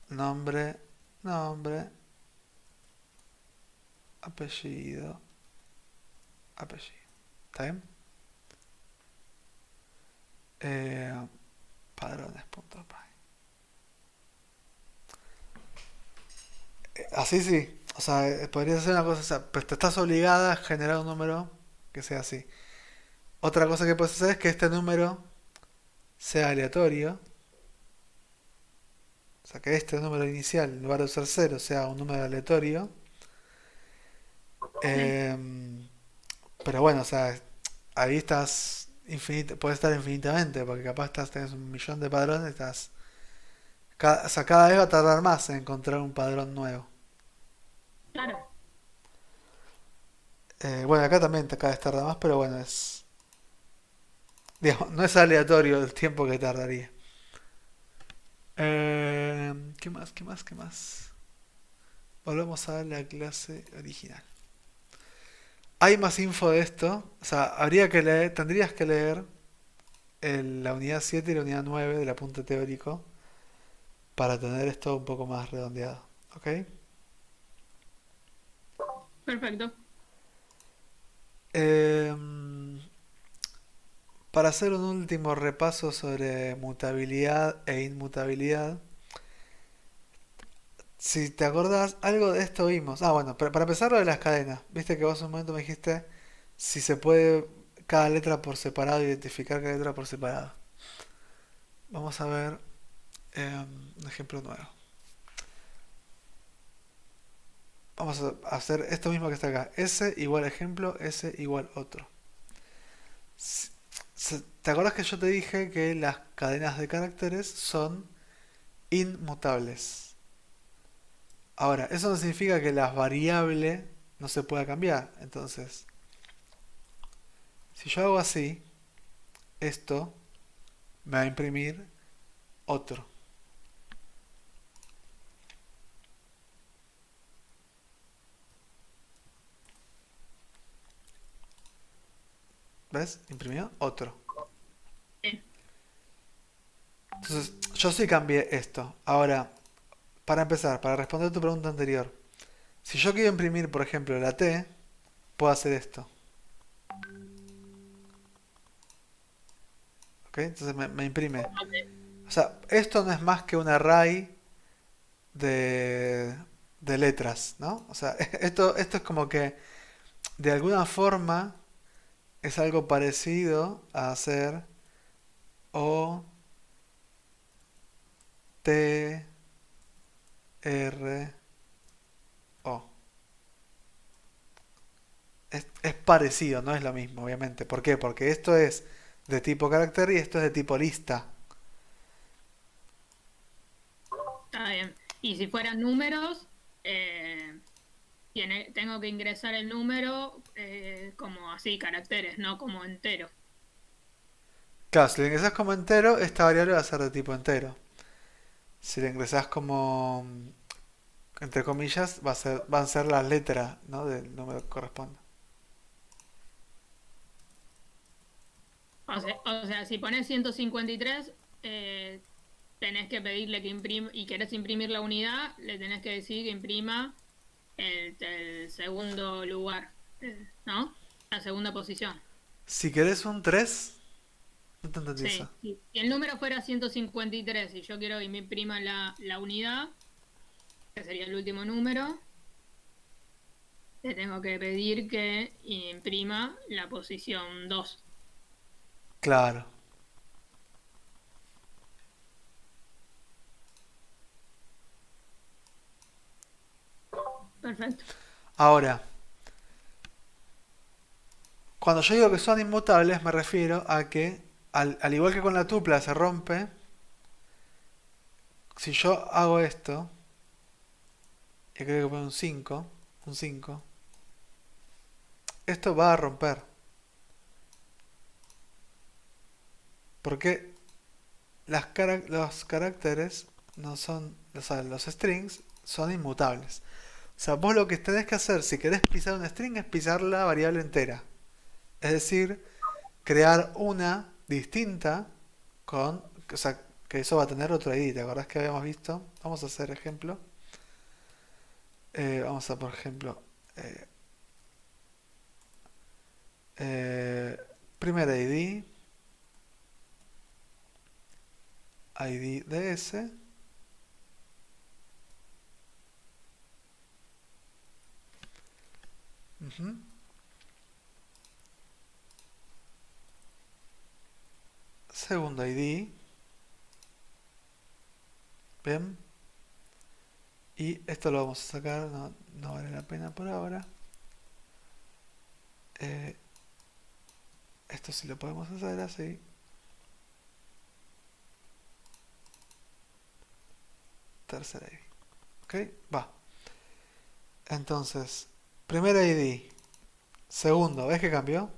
nombre, nombre, apellido, apellido. ¿Está bien? Eh, padrones.py. Así sí. O sea, podría ser una cosa, o sea, pues te estás obligada a generar un número que sea así. Otra cosa que puedes hacer es que este número sea aleatorio. O sea, que este número inicial, en lugar de usar 0, sea un número aleatorio. Sí. Em, pero bueno, o sea, ahí estás puedes estar infinitamente, porque capaz tenés un millón de padrones, o sea, cada vez va a tardar más en encontrar un padrón nuevo. Claro. Bueno, acá también cada vez tarda más, pero bueno, digamos, no es aleatorio el tiempo que tardaría. ¿Qué más? ¿Qué más? ¿Qué más? Volvemos a la clase original. Hay más info de esto. O sea, tendrías que leer la unidad 7 y la unidad 9 del apunte teórico para tener esto un poco más redondeado. ¿Ok? Perfecto. Em, para hacer un último repaso sobre mutabilidad e inmutabilidad, si te acordás, algo de esto vimos. Ah, bueno, para empezar lo de las cadenas. Viste que vos en un momento me dijiste si se puede cada letra por separado, identificar cada letra por separado. Vamos a ver un ejemplo nuevo. Vamos a hacer esto mismo que está acá. S igual ejemplo, S igual otro. ¿Te acuerdas que yo te dije que las cadenas de caracteres son inmutables? Ahora, eso no significa que la variable no se pueda cambiar. Entonces, si yo hago así, esto me va a imprimir otro. ¿Ves? Imprimió otro. Sí. Entonces, yo sí cambié esto. Ahora, para empezar, para responder a tu pregunta anterior, si yo quiero imprimir, por ejemplo, la T, puedo hacer esto. ¿Ok? Entonces me imprime. O sea, esto no es más que un array de, de letras, ¿no? O sea, esto es como que de alguna forma es algo parecido a hacer O, T, R, O. Es parecido, no es lo mismo, obviamente. ¿Por qué? Porque esto es de tipo carácter y esto es de tipo lista. Está bien. Y si fueran números, tengo que ingresar el número como así, caracteres, no como entero. Claro, si lo ingresas como entero, esta variable va a ser de tipo entero. Si lo ingresas como entre comillas, van a ser las letras, ¿no? Del número que corresponde. O sea, si pones 153, tenés que pedirle que imprima, y querés imprimir la unidad, le tenés que decir que imprima el segundo lugar, ¿no? La segunda posición. Si querés un 3, no te entendí eso. Sí, sí. Si el número fuera 153 y yo quiero que me imprima la unidad, que sería el último número, le tengo que pedir que imprima la posición 2. Claro. Perfecto. Ahora, cuando yo digo que son inmutables, me refiero a que, al igual que con la tupla se rompe, si yo hago esto, y creo que pone un 5, esto va a romper. Porque los caracteres no son, o sea, los strings son inmutables. O sea, vos lo que tenés que hacer si querés pisar un string es pisar la variable entera. Es decir, crear una distinta con, o sea, que eso va a tener otro ID. ¿Te acordás que habíamos visto? Vamos a hacer ejemplo. Vamos a, por ejemplo, eh, eh, primer ID DS, ujú, segundo ID, bien, y esto lo vamos a sacar, no vale la pena por ahora. Eh, Esto sí lo podemos hacer así. Tercer ID. ¿Ok? Va. Entonces, primer ID. Segundo, ¿ves que cambió?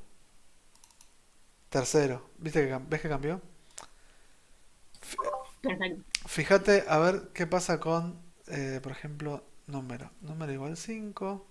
Tercero, ¿ves que cambió? Perfecto. Fíjate a ver qué pasa con, por ejemplo, número. Número igual 5.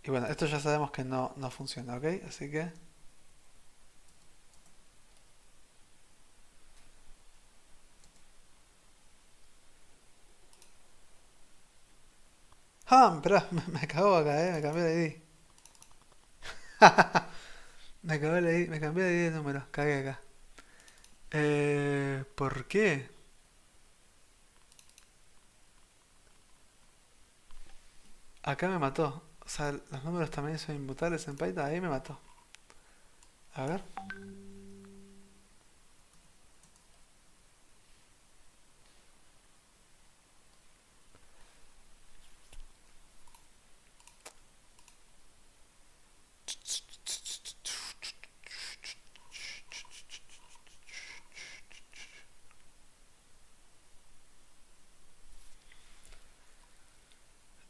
Y bueno, esto ya sabemos que no funciona, ¿ok? Así que... Ah, espera, me cagó acá, me cambió de ID. Me cambié de ID de número, cagué acá. ¿Por qué? Acá me mató. O sea, los números también son inmutables en Python, ahí me mató. A ver.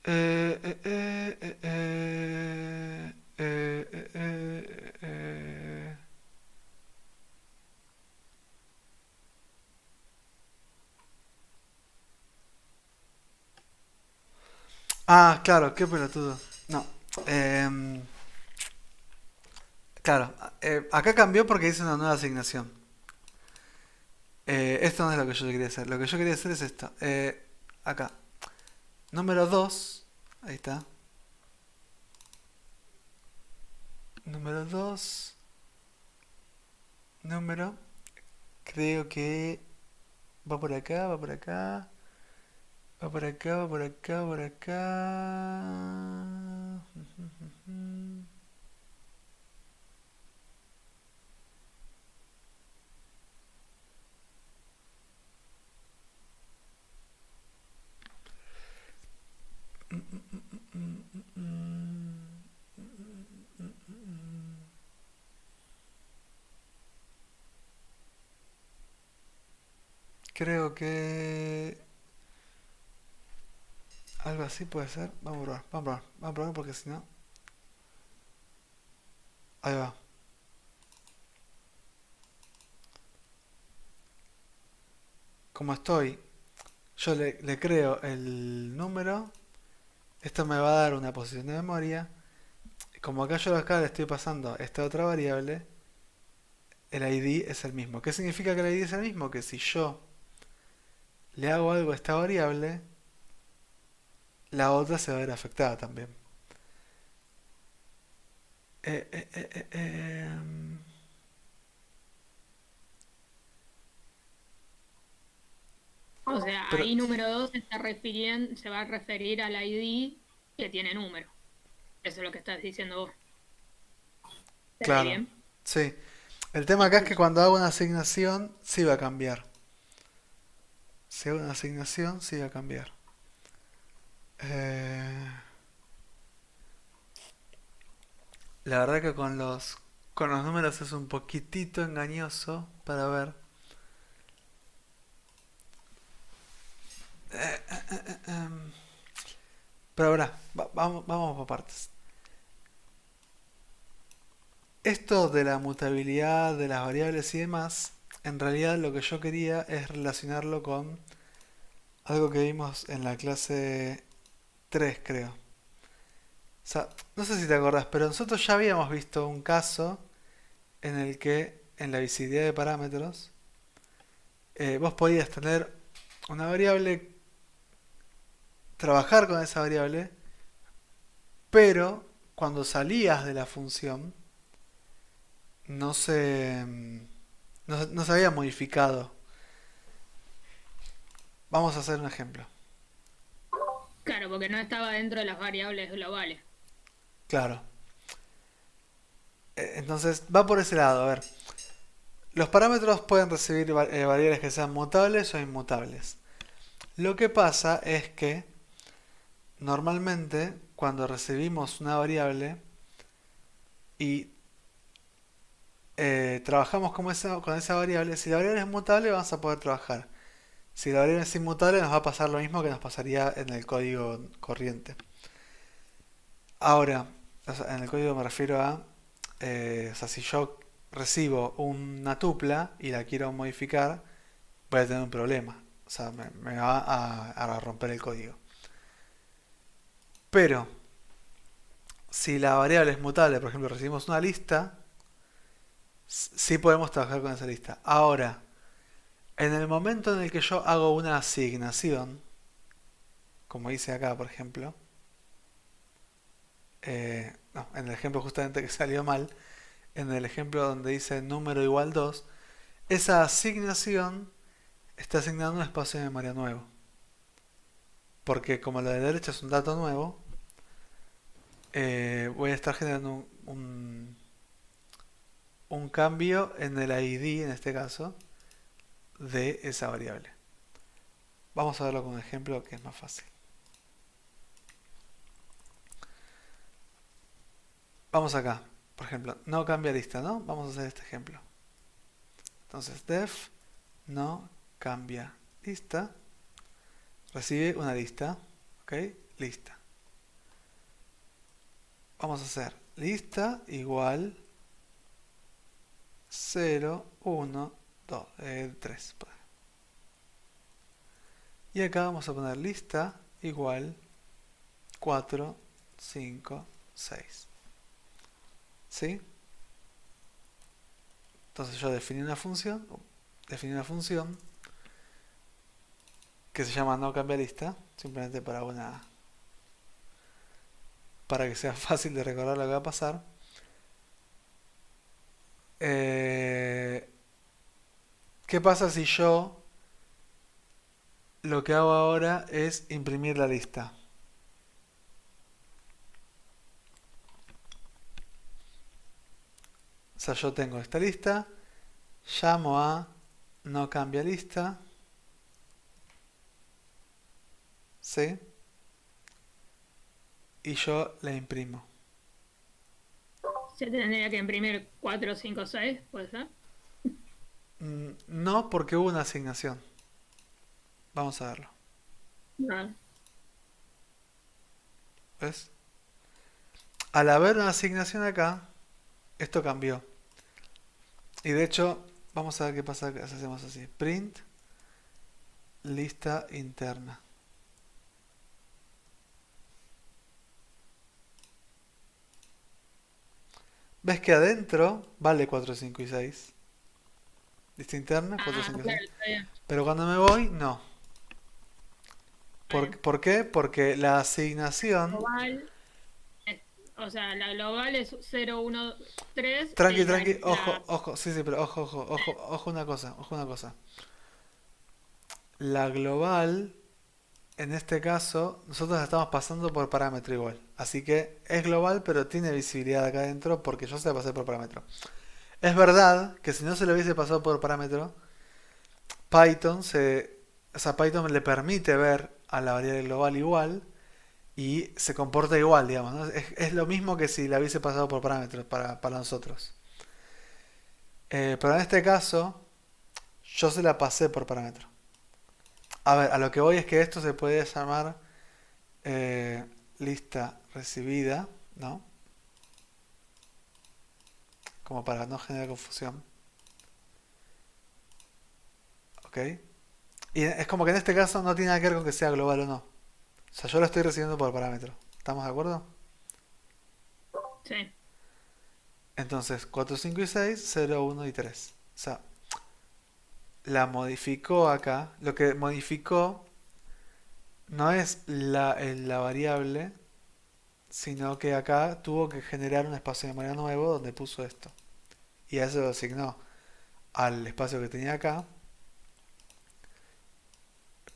Eh, eh, eh, eh, eh, eh, eh, eh, eh. Ah, claro, qué pelotudo. No. em, claro, acá cambió porque hice una nueva asignación. Esto no es lo que yo quería hacer. Lo que yo quería hacer es esto. Acá. Número 2. Ahí está. Número 2. Número. Creo que va por acá, va por acá. Va por acá, va por acá, va por acá. Creo que algo así puede ser. Vamos a probar, vamos a probar, vamos a probar porque si no... Ahí va. Como estoy, yo le creo el número. Esto me va a dar una posición de memoria. Como acá yo acá le estoy pasando esta otra variable, el ID es el mismo. ¿Qué significa que el ID es el mismo? Que si yo le hago algo a esta variable, la otra se va a ver afectada también. Eh, eh, eh, eh, em, O sea, pero, ahí número 2 se va a referir al ID que tiene número. Eso es lo que estás diciendo vos. ¿Te leí claro, bien? sí. El tema acá es que cuando hago una asignación, sí va a cambiar. Si hago una asignación, sí va a cambiar. Eh, la verdad que con los números es un poquitito engañoso para ver. Em, pero ahora, vamos por partes. Esto de la mutabilidad de las variables y demás, en realidad lo que yo quería es relacionarlo con algo que vimos en la clase 3, creo. O sea, no sé si te acordás, pero nosotros ya habíamos visto un caso en el que en la visibilidad de parámetros vos podías tener una variable, trabajar con esa variable, pero cuando salías de la función no se, no se había modificado. Vamos a hacer un ejemplo. Claro, porque no estaba dentro de las variables globales. Claro. Entonces va por ese lado. A ver, los parámetros pueden recibir variables que sean mutables o inmutables. Lo que pasa es que normalmente cuando recibimos una variable y trabajamos con esa variable, si la variable es mutable vamos a poder trabajar. Si la variable es inmutable nos va a pasar lo mismo que nos pasaría en el código corriente. Ahora, o sea, en el código me refiero a, o sea, si yo recibo una tupla y la quiero modificar, voy a tener un problema. O sea, me va a romper el código. Pero, si la variable es mutable, por ejemplo, recibimos una lista, sí podemos trabajar con esa lista. Ahora, en el momento en el que yo hago una asignación, como dice acá, por ejemplo, no, en el ejemplo justamente que salió mal, en el ejemplo donde dice número igual 2, esa asignación está asignando un espacio de memoria nuevo. Porque como la de la derecha es un dato nuevo, voy a estar generando un cambio en el ID, en este caso, de esa variable. Vamos a verlo con un ejemplo que es más fácil. Vamos acá, por ejemplo, no cambia lista, ¿no? Vamos a hacer este ejemplo. Entonces, def no cambia lista, recibe una lista, ¿ok? Lista. Vamos a hacer lista igual 0, 1, 2, 3. Y acá vamos a poner lista igual 4, 5, 6. ¿Sí? Entonces yo definí una función que se llama no cambia lista, simplemente para que sea fácil de recordar lo que va a pasar. ¿Qué pasa si yo lo que hago ahora es imprimir la lista? O sea, yo tengo esta lista, llamo a no cambia lista, ¿sí? Y yo la imprimo. Se tendría que imprimir 4, 5, 6, ¿puede ser? No porque hubo una asignación. Vamos a verlo. Vale. ¿Ves? Al haber una asignación acá, esto cambió. Y de hecho, vamos a ver qué pasa si hacemos así. Print lista interna. ¿Ves que adentro vale 4, 5 y 6? Lista interna, 4, Ah, 5 y 6. claro, está bien. Pero cuando me voy, no. Está bien. ¿Por qué? Porque la asignación... Global, es- o sea, la global es 013, Tranqui, tranqui, la ojo, ojo, sí, sí, pero ojo, ojo, ojo, ojo una cosa. La global, en este caso, nosotros la estamos pasando por parámetro igual. Así que es global, pero tiene visibilidad acá adentro porque yo se la pasé por parámetro. Es verdad que si no se le hubiese pasado por parámetro, Python le permite ver a la variable global igual y se comporta igual, digamos, ¿no? Es lo mismo que si la hubiese pasado por parámetros para nosotros. Pero en este caso, yo se la pasé por parámetro. A ver, a lo que voy es que esto se puede llamar lista recibida, ¿no? Como para no generar confusión. ¿Ok? Y es como que en este caso no tiene nada que ver con que sea global o no. O sea, yo lo estoy recibiendo por parámetro. ¿Estamos de acuerdo? sí. Entonces, 4, 5 y 6, 0, 1 y 3. O sea, la modificó acá. Lo que modificó no es la variable, sino que acá tuvo que generar un espacio de memoria nuevo donde puso esto. Y a eso lo asignó al espacio que tenía acá.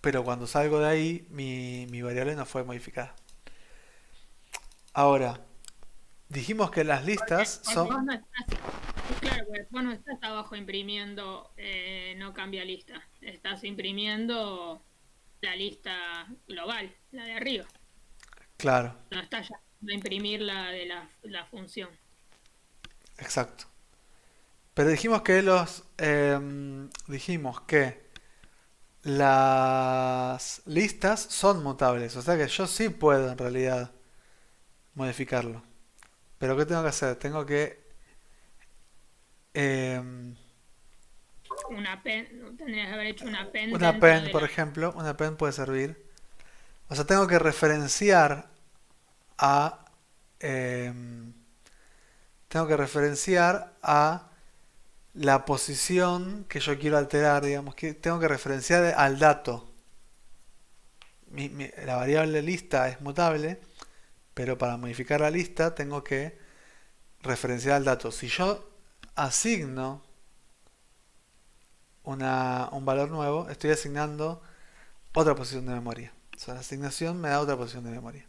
Pero cuando salgo de ahí, mi variable no fue modificada. Ahora, dijimos que las listas Porque son... vos no estás, claro, porque vos no estás abajo imprimiendo, no cambia lista. Estás imprimiendo la lista global, la de arriba. Claro, No estás ya a imprimir la de la función. exacto. Pero dijimos que las listas son mutables. O sea que yo sí puedo en realidad modificarlo. Pero ¿qué tengo que hacer? Tengo que... em, Una pen, tendrías que haber hecho una pen una dentro pen, de por la... ejemplo, una pen puede servir. O sea, tengo que referenciar a... em, tengo que referenciar a la posición que yo quiero alterar, digamos, que tengo que referenciar al dato. La variable lista es mutable, pero para modificar la lista tengo que referenciar al dato. Si yo asigno un valor nuevo, estoy asignando otra posición de memoria. O sea, la asignación me da otra posición de memoria.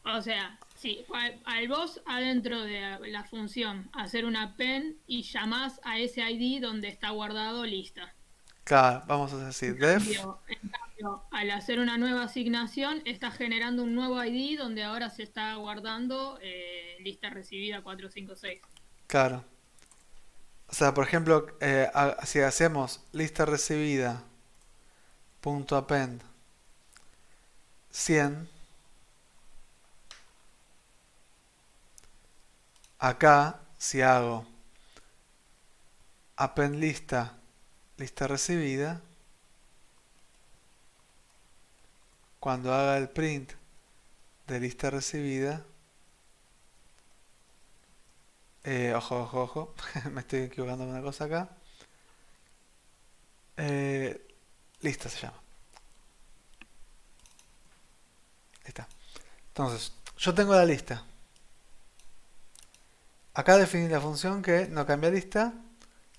O sea, sí, al vos adentro de la función hacer una pen y llamás a ese ID donde está guardado lista. Claro, vamos a decir def. En cambio, al hacer una nueva asignación, está generando un nuevo ID donde ahora se está guardando lista recibida 456. Claro. O sea, por ejemplo, si hacemos lista recibida punto append 100, acá si hago append lista recibida, cuando haga el print de lista recibida, ojo, ojo, ojo, me estoy equivocando con una cosa acá. Eh, lista se llama. Ahí está. Entonces, yo tengo la lista. Acá definí la función que no cambia lista,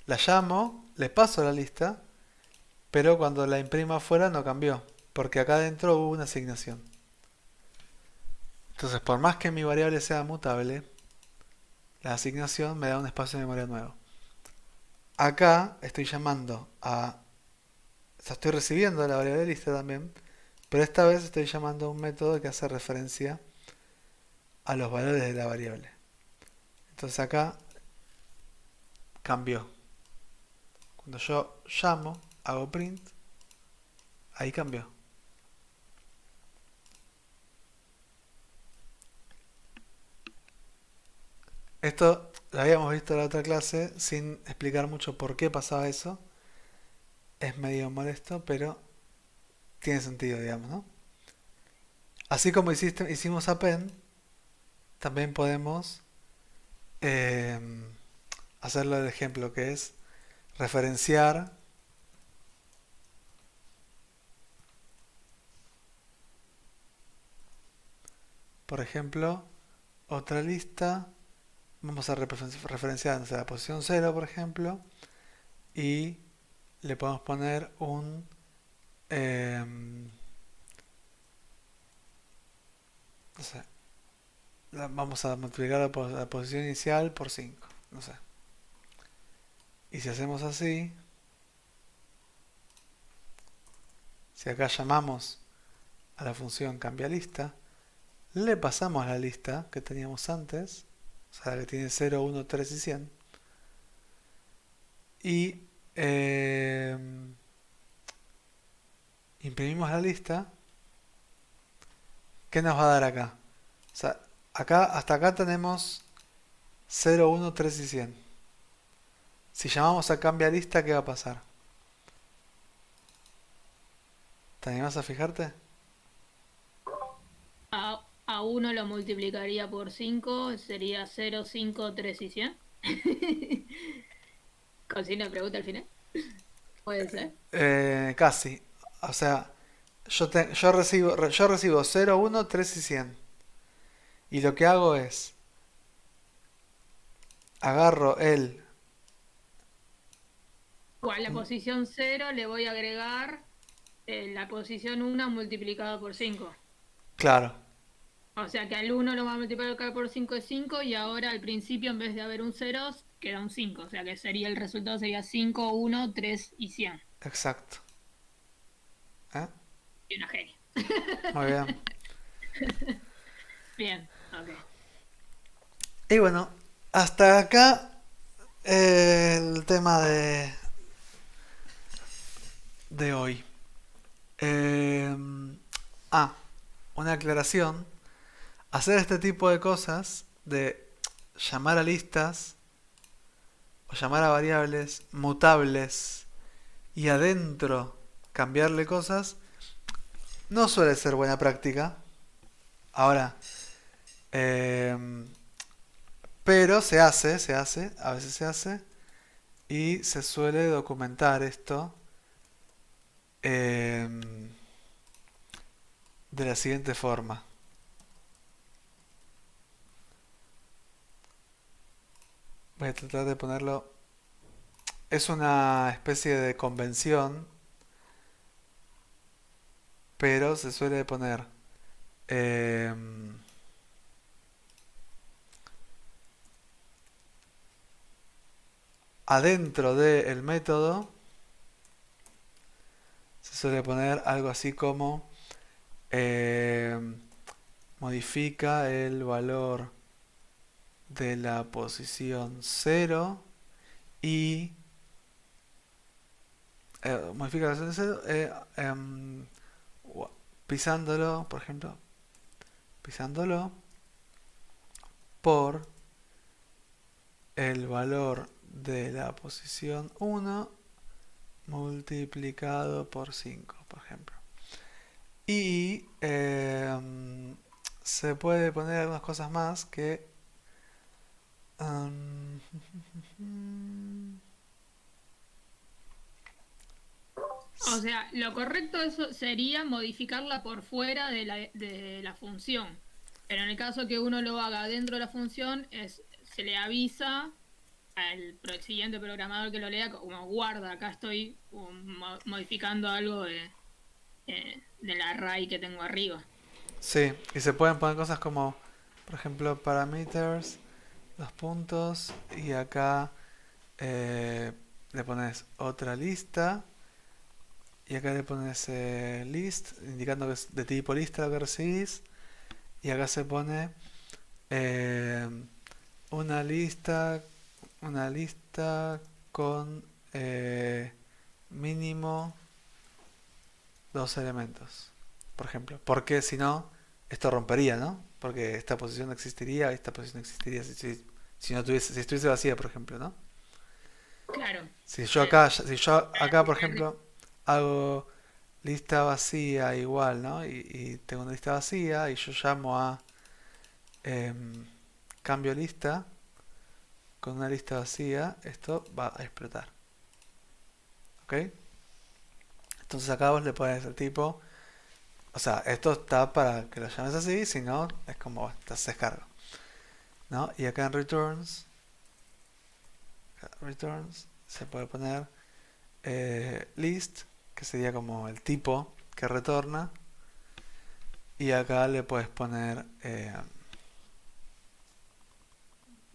la llamo, le paso la lista, pero cuando la imprimo afuera no cambió, porque acá adentro hubo una asignación. Entonces, por más que mi variable sea mutable, la asignación me da un espacio de memoria nuevo. Acá estoy llamando a... O sea, estoy recibiendo la variable lista también, pero esta vez estoy llamando a un método que hace referencia a los valores de la variable. Entonces acá cambió. Cuando yo llamo, hago print Ahí cambió. Esto lo habíamos visto en la otra clase sin explicar mucho por qué pasaba eso. Es medio molesto, pero tiene sentido, digamos, ¿no? Así como hicimos append, también podemos eh, hacerlo del ejemplo que es referenciar, por ejemplo, otra lista. Vamos a referenciar, o sea, la posición 0, por ejemplo, y le podemos poner un no sé, vamos a multiplicar la posición inicial por 5, no sé. Y si hacemos así, si acá llamamos a la función cambiaLista, le pasamos la lista que teníamos antes, o sea, la que tiene 0, 1, 3 y 100, y imprimimos la lista. ¿Qué nos va a dar acá? O sea, hasta acá tenemos 0, 1, 3 y 100. Si llamamos a cambiaLista, ¿qué va a pasar? ¿Te animás a fijarte? A 1 lo multiplicaría por 5, sería 0, 5, 3 y 100. Con signo de pregunta al final. Puede ser. Casi. O sea, yo recibo 0, 1, 3 y 100. Y lo que hago es, agarro el... O a la posición 0 le voy a agregar la posición 1 multiplicado por 5. Claro, O sea que al 1 lo va a multiplicar por 5 es 5 y ahora al principio en vez de haber un 0 queda un 5. O sea que sería el resultado sería 5, 1, 3 y 100. exacto. ¿Eh? Y una genia. Muy bien. Bien, ok. Y bueno, hasta acá el tema de hoy. Eh, una aclaración. Hacer este tipo de cosas, de llamar a listas o llamar a variables mutables y adentro cambiarle cosas, no suele ser buena práctica. Ahora, eh, pero a veces se hace y se suele documentar esto eh, de la siguiente forma. Voy a tratar de ponerlo. Es una especie de convención, pero se suele poner eh, adentro del método. Se suele poner algo así como eh, modifica el valor de la posición 0 y modifica la posición 0 pisándolo, por ejemplo, pisándolo por el valor de la posición 1 multiplicado por 5, por ejemplo. Y se puede poner algunas cosas más que... O sea, lo correcto eso sería modificarla por fuera de la función. Pero en el caso que uno lo haga dentro de la función, se le avisa al siguiente programador que lo lea como guarda, acá estoy modificando algo del array que tengo arriba. Sí, y se pueden poner cosas como, por ejemplo, parameters, los puntos, y acá le pones otra lista, y acá le pones list, indicando que es de tipo lista lo que recibís, y acá se pone eh, una lista, una lista con mínimo dos elementos, por ejemplo. Porque si no, esto rompería, ¿no? Porque esta posición no existiría y esta posición no existiría si no tuviese, si estuviese vacía, por ejemplo, ¿no? Claro. Si yo acá, por ejemplo, hago lista vacía igual, ¿no? Y tengo una lista vacía y yo llamo a em, cambio lista con una lista vacía, esto va a explotar. ¿Ok? Entonces acá vos le pones el tipo, o sea, esto está para que lo llames así, si no, es como, bueno, te haces cargo. ¿No? Y acá en returns se puede poner list, que sería como el tipo que retorna. Y acá le puedes poner,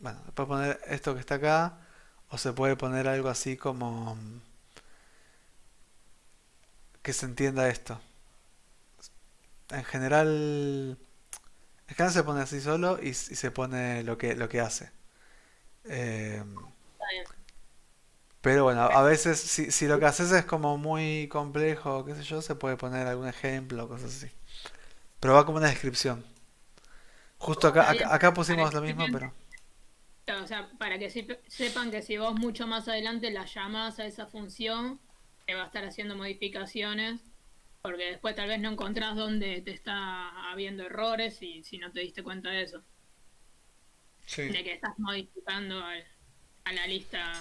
bueno, le puedes poner esto que está acá, o se puede poner algo así como que se entienda esto. En general, se pone así solo y se pone lo que hace. Eh, Está bien. pero bueno, a veces si lo que haces es como muy complejo, qué sé yo, se puede poner algún ejemplo o cosas así. Pero va como una descripción. Justo Está bien, acá para pusimos que lo mismo, sepan, pero... o sea, para que sepan que si vos mucho más adelante la llamás a esa función, te va a estar haciendo modificaciones, porque después tal vez no encontrás dónde te está habiendo errores y si no te diste cuenta de eso, Sí. de que estás modificando a la lista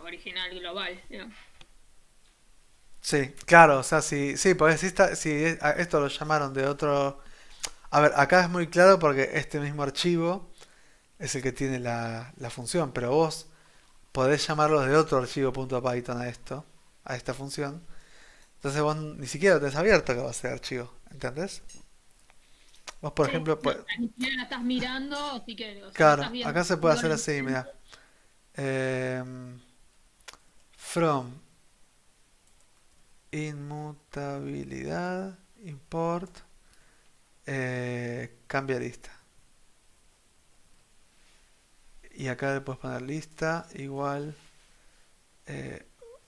original global, digamos. Sí, claro, o sea, sí, pues si esto lo llamaron de otro... A ver, acá es muy claro porque este mismo archivo es el que tiene la función, pero vos podés llamarlo de otro archivo .python a esto, a esta función. Entonces vos ni siquiera lo tenés abierto que va a ser archivo, ¿entendés? Vos, por Sí, ejemplo, no, ni siquiera la estás mirando, así que, o sea, no claro, estás viendo acá se puede código hacer en así, el mira. Em, from inmutabilidad import cambia lista. Y acá le puedes poner lista igual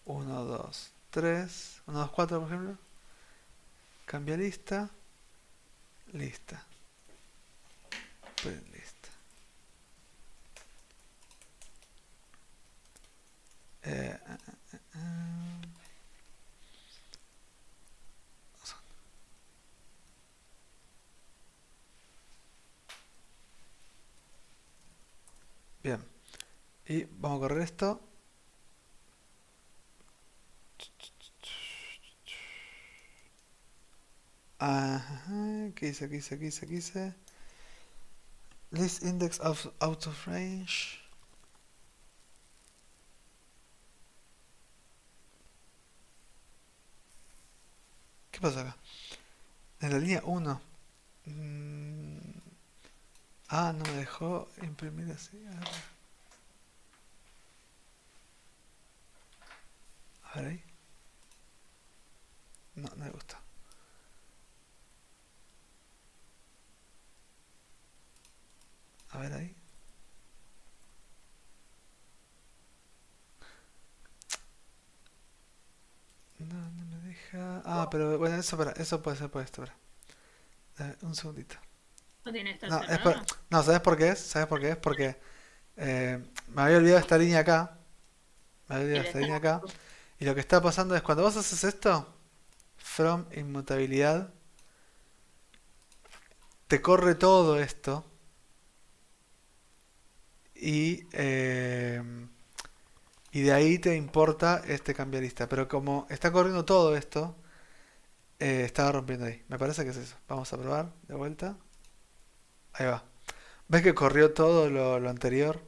1, 2, 3, 1, 2, 4 por ejemplo. Cambia lista, lista, print lista. Eh, bien, y vamos a correr esto. Ajá, ¿qué hice? ¿Qué hice? ¿Qué hice? ¿Qué hice? List index out of range. ¿Qué pasa acá? En la línea 1. No me dejó imprimir así. A ver ahí. No, no me gusta. A ver ahí. No, no me deja. Pero bueno, eso puede ser por esto. Un segundito. ¿No tiene que estar No, cerrado? no, ¿sabes por qué es? ¿Sabes por qué es? Porque me había olvidado esta línea acá. Me había Y olvidado le esta está... línea acá. Y lo que está pasando es cuando vos haces esto, from inmutabilidad, te corre todo esto. Y, y de ahí te importa este cambiarista. Pero como está corriendo todo esto, estaba rompiendo ahí. Me parece que es eso. Vamos a probar de vuelta. Ahí va. ¿Ves que corrió todo lo anterior?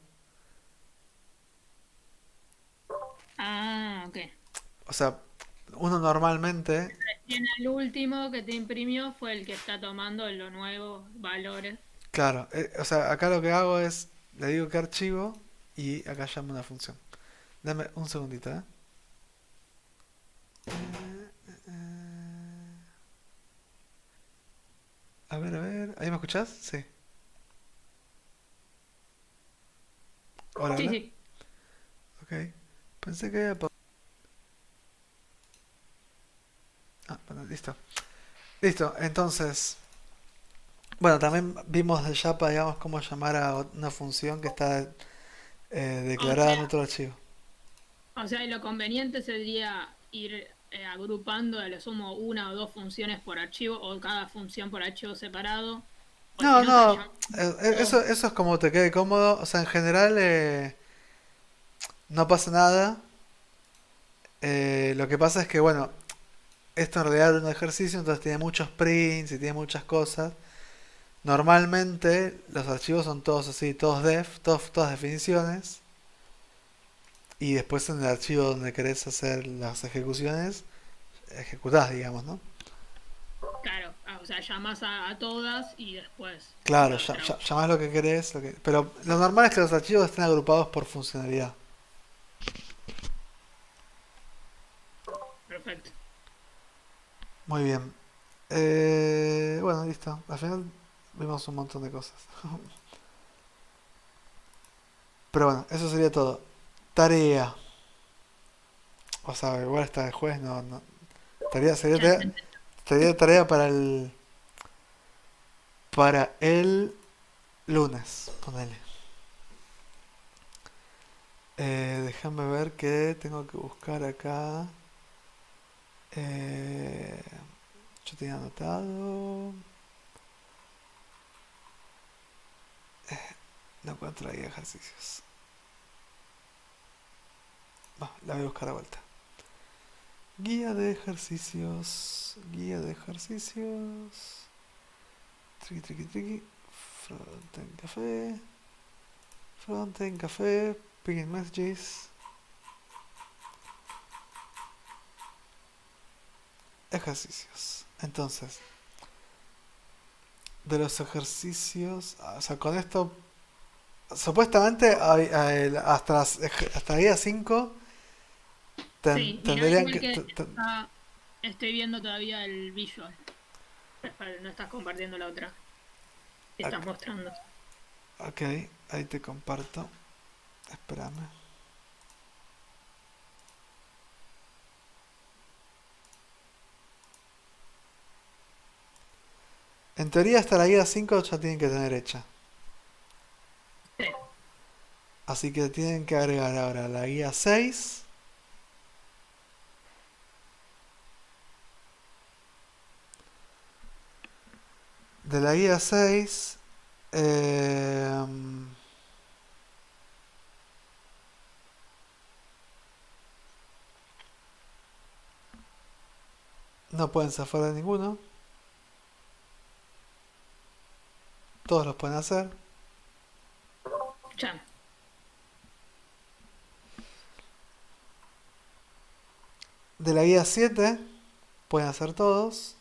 Ah, ok. O sea, uno normalmente, Recién el último que te imprimió fue el que está tomando los nuevos valores. claro, o sea, acá lo que hago es, le digo que archivo y acá llamo una función. Dame un segundito, ¿eh? A ver, ¿ahí me escuchás? Sí. Hola, Sí, hola. sí. Ok. Pensé que había... listo. Listo, entonces, bueno, también vimos de Java, digamos, cómo llamar a una función que está O declarada en sea, otro archivo. o sea, lo conveniente sería ir agrupando a lo sumo una o dos funciones por archivo o cada función por archivo separado. Pues si No, no estás no, llamando eso, todo. eso es como te quede cómodo. O sea, en general no pasa nada. Lo que pasa es que, bueno, esto en realidad es un ejercicio, entonces tiene muchos prints y tiene muchas cosas. Normalmente los archivos son todos así, todos def, todas definiciones. Y después en el archivo donde querés hacer las ejecuciones, ejecutás, digamos, ¿no? Claro, o sea, llamas a todas y después Claro, lo trabajas. llamás lo que querés, pero lo normal es que los archivos estén agrupados por funcionalidad. Perfecto. Muy bien. Bueno, listo. Al final vimos un montón de cosas. Pero bueno, eso sería todo. Tarea. O sea, igual hasta el jueves no. Tarea, Ya entendí. sería tarea para el lunes. Ponele. Déjame ver qué tengo que buscar acá. Eh, yo tenía anotado. No encuentro ahí ejercicios. Va, la voy a buscar a vuelta. Guía de ejercicios. Guía de ejercicios. Triqui, triqui, triqui. Frontend café. Frontend café. Picking messages. Ejercicios. Entonces, de los ejercicios. O sea, con esto. Supuestamente hasta la guía 5 Sí, mira, tendrían igual que. que estoy viendo todavía el visual. Espera, no estás compartiendo la otra. Estás mostrando. Ok, ahí te comparto. Espérame. En teoría hasta la guía 5 ya tienen que tener hecha. Sí, Así que tienen que agregar ahora la guía 6. De la guía 6 no pueden zafar de ninguno. Todos los pueden hacer. ya. De la guía 7 pueden hacer todos.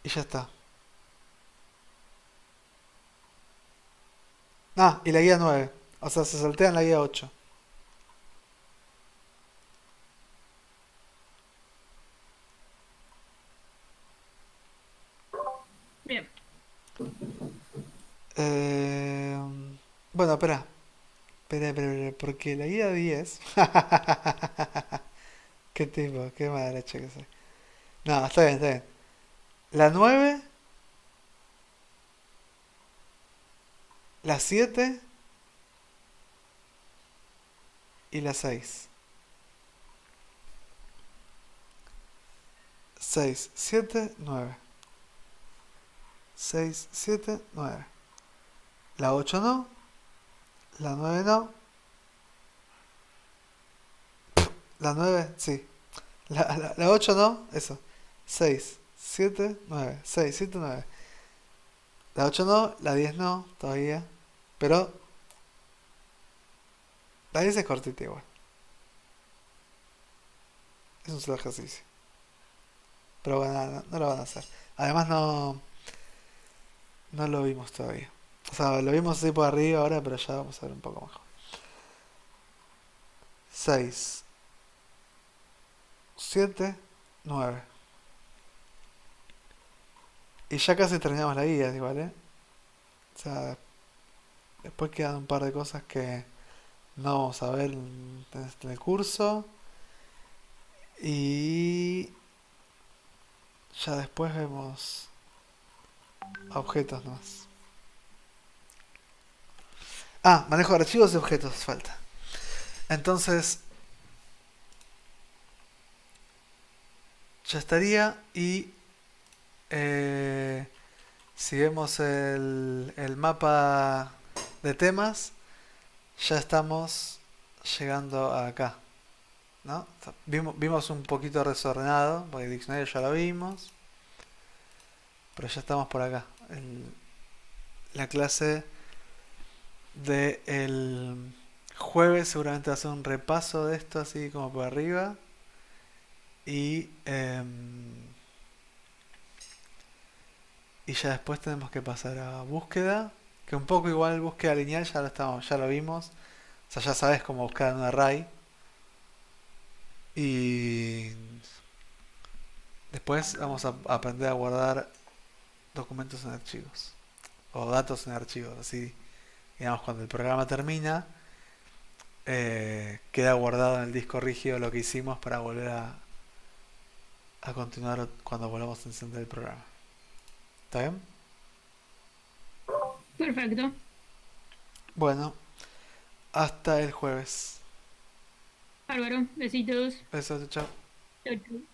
Y ya está. Ah, y la guía 9. O sea, se saltean la guía 8. Bien. Eh, bueno, espera. Espera, porque la guía 10. Qué tipo, qué mala leche que soy. No, está bien, está bien. La 9, la 7 y la 6. 6, 7, 9. 6, 7, 9. La 8 no. La 9 no. La 9 sí. La 8 no. Eso. 6, 7, 9. 6, 7, 9. La 8 no. La 10 no. Todavía. Pero la 10 es cortita igual. Es un solo ejercicio. Pero bueno, no lo van a hacer. Además no lo vimos todavía. O sea, lo vimos así por arriba ahora, pero ya vamos a ver un poco mejor. 6, 7, 9. Y ya casi terminamos la guía, igual, ¿eh? O sea, Después quedan un par de cosas que no vamos a ver en el curso. Y ya después vemos objetos más. Ah, manejo de archivos y objetos falta. Entonces, ya estaría. Y si vemos el mapa de temas, ya estamos llegando a acá, ¿no? Vimos un poquito desordenado, porque el diccionario ya lo vimos, pero ya estamos por acá. La clase del jueves seguramente va a ser un repaso de esto, así como por arriba. Y, y ya después tenemos que pasar a búsqueda, que un poco igual búsqueda lineal ya lo vimos. O sea, ya sabes cómo buscar en un array. Y después vamos a aprender a guardar documentos en archivos. O datos en archivos. Así, digamos, cuando el programa termina, queda guardado en el disco rígido lo que hicimos para volver a continuar cuando volvamos a encender el programa. ¿Está bien? Perfecto. Bueno, hasta el jueves. Bárbaro. Besitos. Besos, chao. Chau, chau.